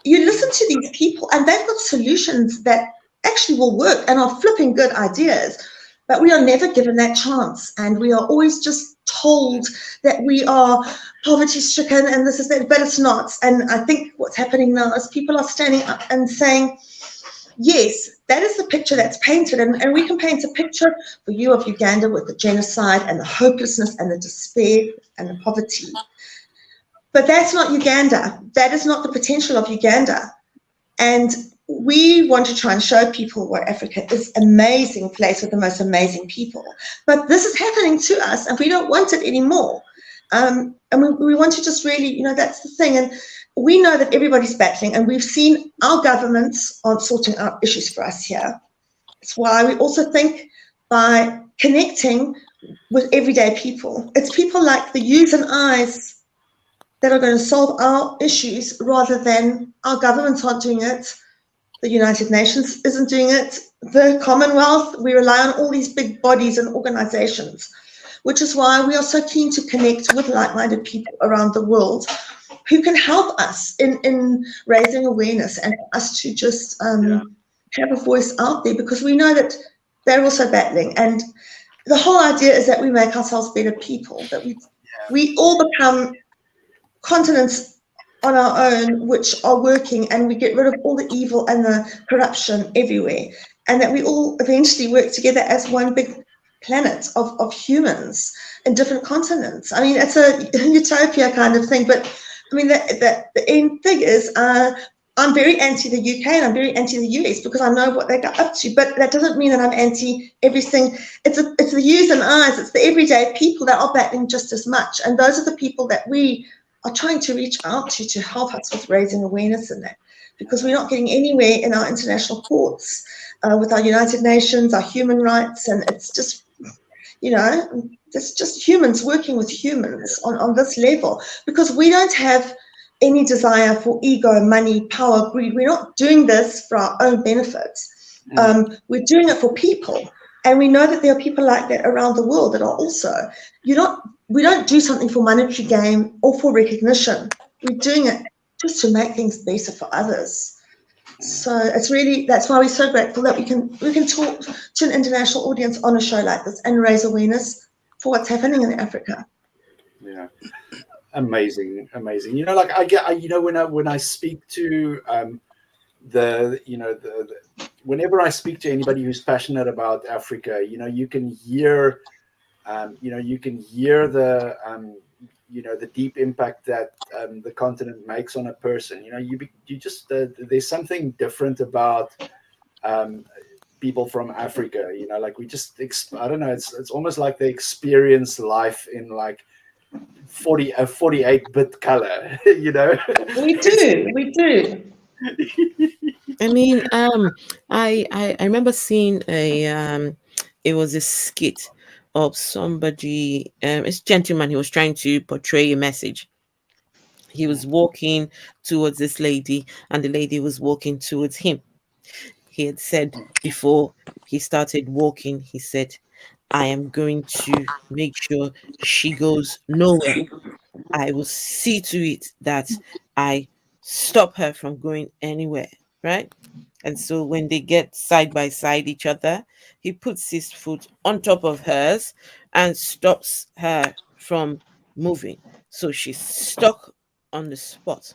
You listen to these people, and they've got solutions that actually will work and are flipping good ideas, but we are never given that chance, and we are always just told that we are poverty-stricken and this is that, but it's not. And I think what's happening now is people are standing up and saying, yes, that is the picture that's painted, and we can paint a picture for you of Uganda with the genocide and the hopelessness and the despair and the poverty. But that's not Uganda. That is not the potential of Uganda. And we want to try and show people where Africa is an amazing place with the most amazing people. But this is happening to us, and we don't want it anymore. And we want to just really, you know, that's the thing. And we know that everybody's battling, and we've seen our governments aren't sorting out issues for us here. That's why we also think by connecting with everyday people, it's people like the yous and I's that are going to solve our issues, rather than our governments aren't doing it. The United Nations isn't doing it. The Commonwealth, we rely on all these big bodies and organizations, which is why we are so keen to connect with like-minded people around the world who can help us in raising awareness, and us to just have a voice out there, because we know that they're also battling. And the whole idea is that we make ourselves better people, that we all become continents on our own which are working, and we get rid of all the evil and the corruption everywhere, and that we all eventually work together as one big planet of humans in different continents. I mean, it's a utopia kind of thing, but I mean, the end thing is, I'm very anti the UK and I'm very anti the US because I know what they got up to, but that doesn't mean that I'm anti everything. It's the yous and eyes, it's the everyday people that are battling just as much. And those are the people that we are trying to reach out to help us with raising awareness in that, because we're not getting anywhere in our international courts with our United Nations, our human rights, and it's just, it's just humans working with humans on this level, because we don't have any desire for ego, money, power, greed. We're not doing this for our own benefits. We're doing it for people. And we know that there are people like that around the world that are also, we don't do something for monetary gain or for recognition. We're doing it just to make things better for others. So it's really, that's why we're so grateful that we can talk to an international audience on a show like this and raise awareness for what's happening in Africa. Yeah. Amazing. Like I get, when I speak to whenever I speak to anybody who's passionate about Africa, you can hear, the deep impact that the continent makes on a person. You just there's something different about people from Africa. Like we just, I don't know. It's almost like they experience life in like 48-bit color. We do. I mean, I remember seeing it was a skit of somebody, it's a gentleman, he was trying to portray a message. He was walking towards this lady and the lady was walking towards him. He had said before he started walking, he said, I am going to make sure she goes nowhere. I will see to it that I stop her from going anywhere, right? And so when they get side by side each other, he puts his foot on top of hers and stops her from moving. So she's stuck on the spot.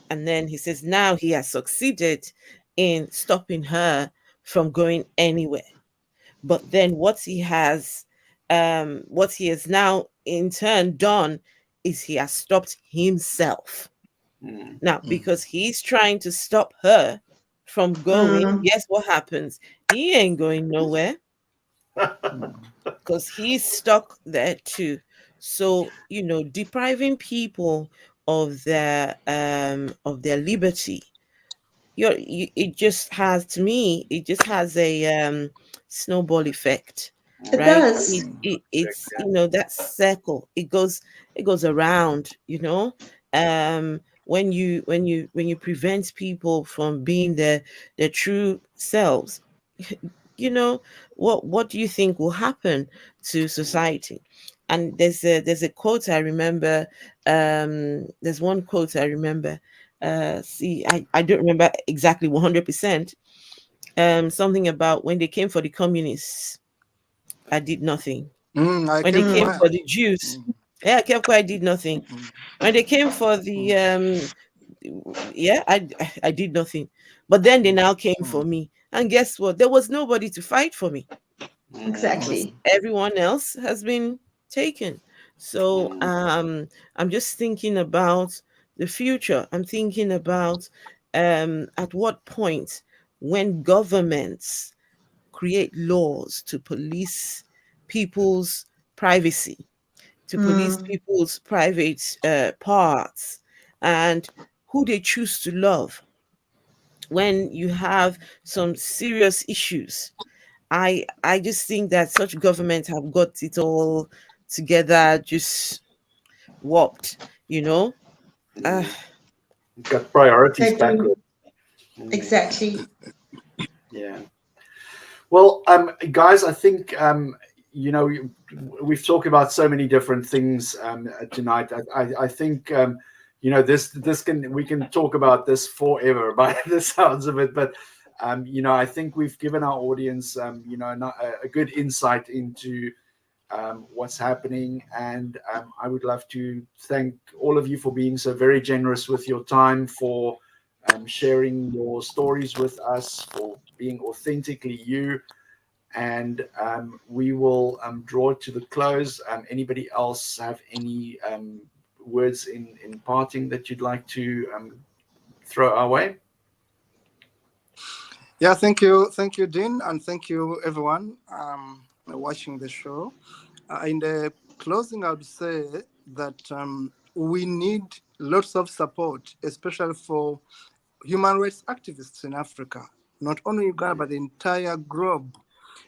And then he says now he has succeeded in stopping her from going anywhere. But then what he has now in turn done is he has stopped himself. Now, because he's trying to stop her from going, guess what happens? He ain't going nowhere because he's stuck there too. So, depriving people of their liberty, it just has, to me, it just has a snowball effect. It Right? does. It's that circle. It goes around. When you prevent people from being their true selves, what do you think will happen to society? And there's a quote I remember. There's one quote I remember. I don't remember exactly 100%. Something about when they came for the communists, I did nothing. When they came for the Jews, I kept quiet, I did nothing. When they came for the I did nothing. But then they now came for me, and guess what? There was nobody to fight for me. Exactly. Everyone else has been taken. So I'm just thinking about the future. I'm thinking about at what point, when governments create laws to police people's privacy, to police people's private parts, and who they choose to love. When you have some serious issues, I just think that such governments have got it all together, just warped, Got priorities backwards. Exactly. Yeah. Well, guys, I think we've talked about so many different things tonight. I think we can talk about this forever by the sounds of it. But I think we've given our audience a good insight into what's happening, and I would love to thank all of you for being so very generous with your time, for sharing your stories with us, for being authentically you. and we will draw it to the close. Anybody else have any words in parting that you'd like to throw our way? Yeah, thank you, Dean, and thank you, everyone watching the show. In the closing, I would say that we need lots of support, especially for human rights activists in Africa, not only Uganda, but the entire globe,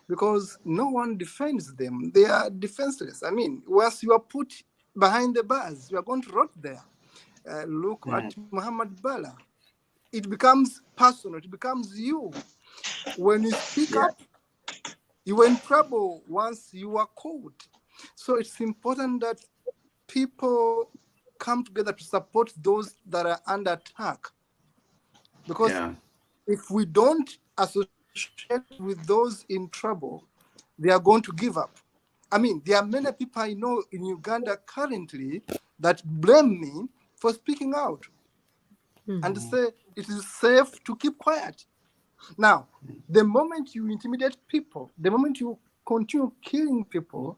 because no one defends them. They are defenseless. I mean, once you are put behind the bars, you are going to rot there. Look at Muhammad Bala. It becomes personal. It becomes you. When you speak up, you are in trouble once you are caught. So it's important that people come together to support those that are under attack. Because if we don't associate with those in trouble, they are going to give up. I mean, there are many people I know in Uganda currently that blame me for speaking out and say it is safe to keep quiet. Now, the moment you intimidate people, the moment you continue killing people,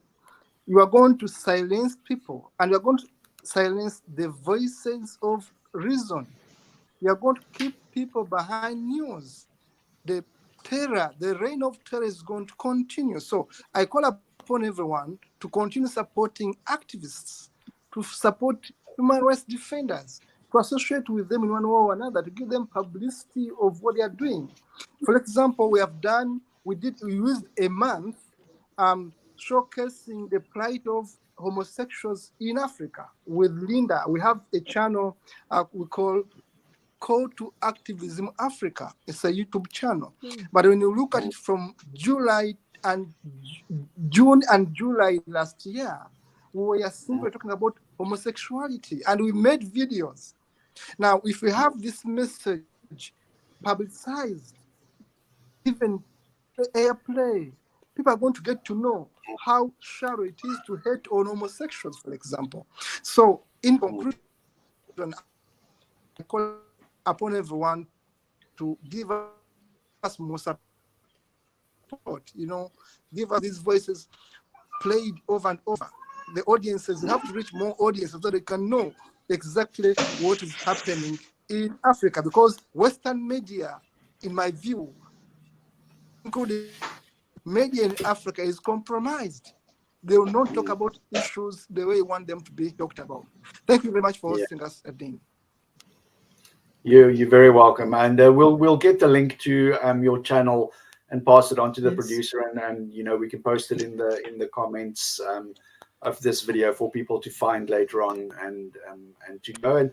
you are going to silence people, and you are going to silence the voices of reason. You are going to keep people behind news. The terror, the reign of terror is going to continue. So I call upon everyone to continue supporting activists, to support human rights defenders, to associate with them in one way or another, to give them publicity of what they are doing. For example, we used a month showcasing the plight of homosexuals in Africa with Lynda. We have a channel we call Kato Activism Africa. It's a YouTube channel. But when you look at it from June and July last year, we were simply talking about homosexuality, and we made videos. Now, if we have this message publicized, even airplay, people are going to get to know how shallow it is to hate on homosexuals, for example. So, in conclusion, I call upon everyone to give us more support, give us these voices played over and over. The audiences have to reach more audiences so they can know exactly what is happening in Africa, because Western media, in my view, including media in Africa, is compromised. They will not talk about issues the way you want them to be talked about. Thank you very much for hosting us, Dean. You're very welcome, and we'll get the link to your channel and pass it on to the producer, and we can post it in the comments of this video for people to find later on and to go and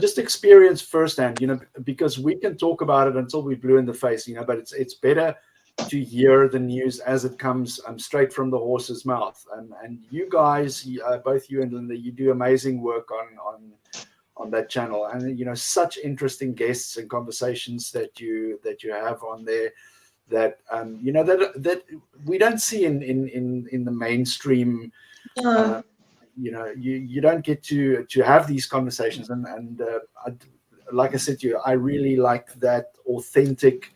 just experience firsthand, because we can talk about it until we're blue in the face, but it's better to hear the news as it comes straight from the horse's mouth. And you guys, both you and Lynda, you do amazing work on that channel, and such interesting guests and conversations that you have on there that that we don't see in the mainstream. You don't get to have these conversations, and like I said to you, I really like that authentic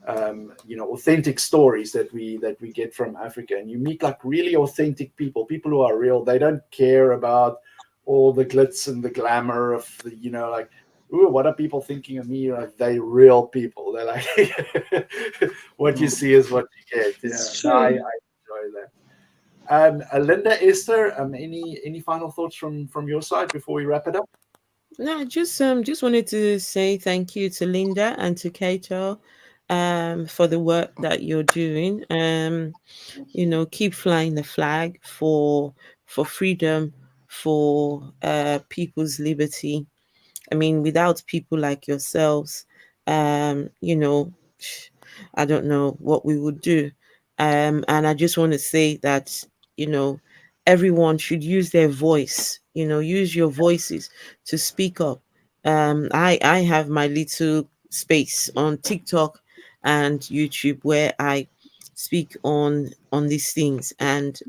authentic stories that we get from Africa, and you meet like really authentic people who are real. They don't care about all the glitz and the glamour of the, like, ooh, what are people thinking of me? Like, they real people. They're like, what you see is what you get. Yeah, I enjoy that. Lynda, Esther, any final thoughts from your side before we wrap it up? No, just wanted to say thank you to Lynda and to Kato for the work that you're doing. Keep flying the flag for freedom, for people's liberty. I mean, without people like yourselves, I don't know what we would do. And I just want to say that, everyone should use their voice, use your voices to speak up. I have my little space on TikTok and YouTube where I speak on these things, and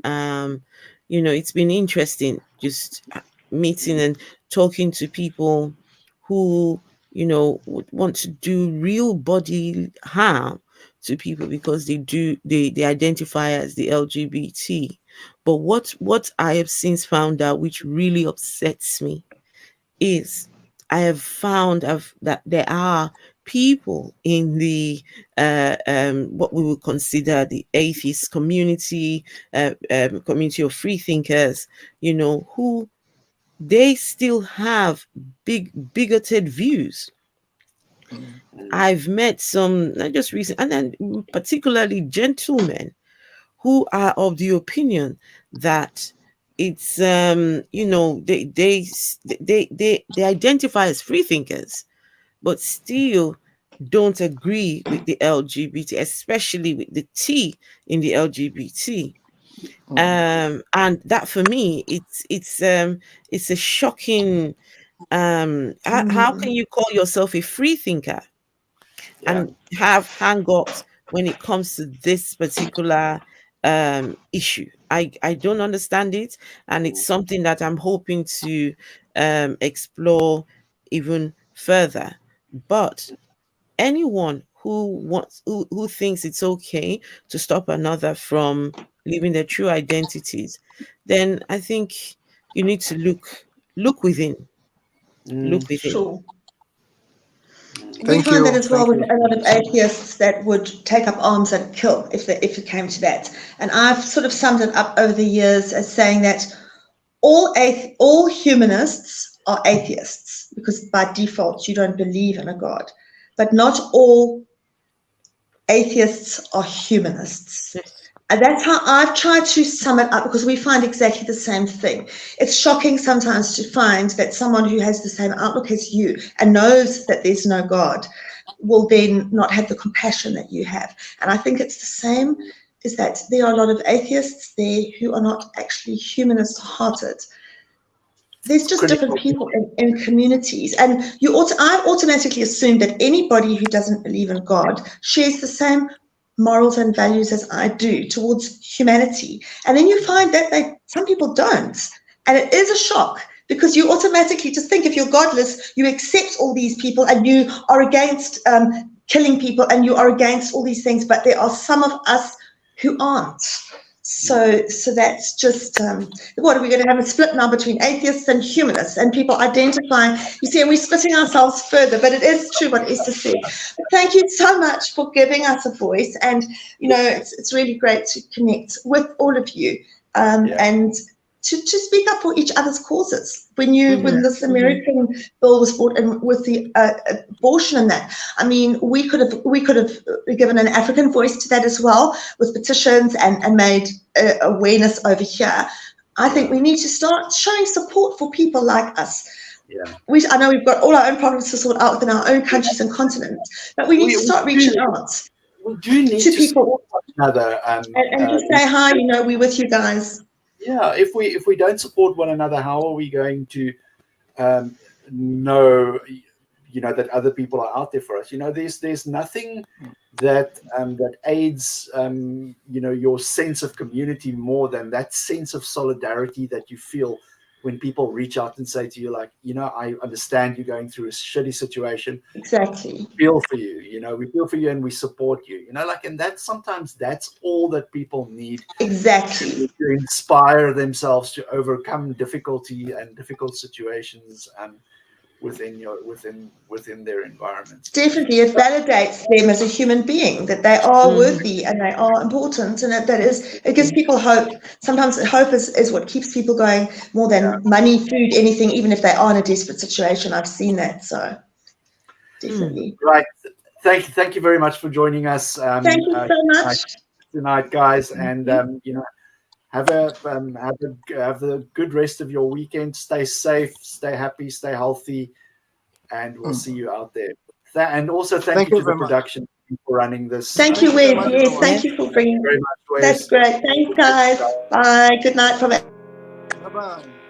it's been interesting just meeting and talking to people who would want to do real body harm to people because they identify as the LGBT. But what I have since found out, which really upsets me, is I have found that there are people in the what we would consider the atheist community, community of free thinkers, who they still have bigoted views. I've met some, not just recent, and then particularly gentlemen who are of the opinion that it's they identify as free thinkers, but still don't agree with the LGBT, especially with the T in the LGBT. And that for me, it's a shocking. How can you call yourself a free thinker and have hang-ups when it comes to this particular issue? I don't understand it, and it's something that I'm hoping to explore even further. But anyone who thinks it's okay to stop another from living their true identities, then I think you need to look within. Look within. Sure. Thank we find you. that as well Thank with you. a lot of atheists that would take up arms and kill if it came to that. And I've sort of summed it up over the years as saying that all humanists are atheists, because by default you don't believe in a God. But not all atheists are humanists. And that's how I've tried to sum it up, because we find exactly the same thing. It's shocking sometimes to find that someone who has the same outlook as you and knows that there's no God will then not have the compassion that you have. And I think it's the same, is that there are a lot of atheists there who are not actually humanist-hearted. There's just different people in communities. And I automatically assume that anybody who doesn't believe in God shares the same morals and values as I do towards humanity. And then you find that some people don't. And it is a shock, because you automatically just think if you're godless, you accept all these people and you are against killing people and you are against all these things. But there are some of us who aren't. So that's just, what are we going to have a split now between atheists and humanists and people identifying? You see, and we're splitting ourselves further, but it is true what Esther said. But thank you so much for giving us a voice. And, it's really great to connect with all of you and to speak up for each other's causes. When this American bill was brought in with the abortion and that, I mean, we could have given an African voice to that as well, with petitions and made awareness over here. I think we need to start showing support for people like us. I know we've got all our own problems to sort out within our own countries and continents, but we need to start reaching out. We do need to people, support one another and just say hi. We're with you guys. Yeah, if we don't support one another, how are we going to know that other people are out there for us? There's nothing that aids your sense of community more than that sense of solidarity that you feel when people reach out and say to you, like, I understand you're going through a shitty situation. Exactly. We feel for you. We feel for you and we support you. And sometimes that's all that people need. Exactly. To inspire themselves to overcome difficulty and difficult situations within their environment. Definitely, it validates them as a human being, that they are worthy and they are important, and it gives people hope. Sometimes hope is what keeps people going more than money, food, anything, even if they are in a desperate situation. I've seen that, so definitely. Right. Thank you very much for joining us. Thank you so much tonight, guys, and have the good rest of your weekend. Stay safe, stay happy, stay healthy, and we'll see you out there. And also thank you to the production team for running this. Thank you, Wes. Yes, thank you for bringing. Very much, Wes. That's great. Thanks, guys. Bye. Good night from it. Bye-bye.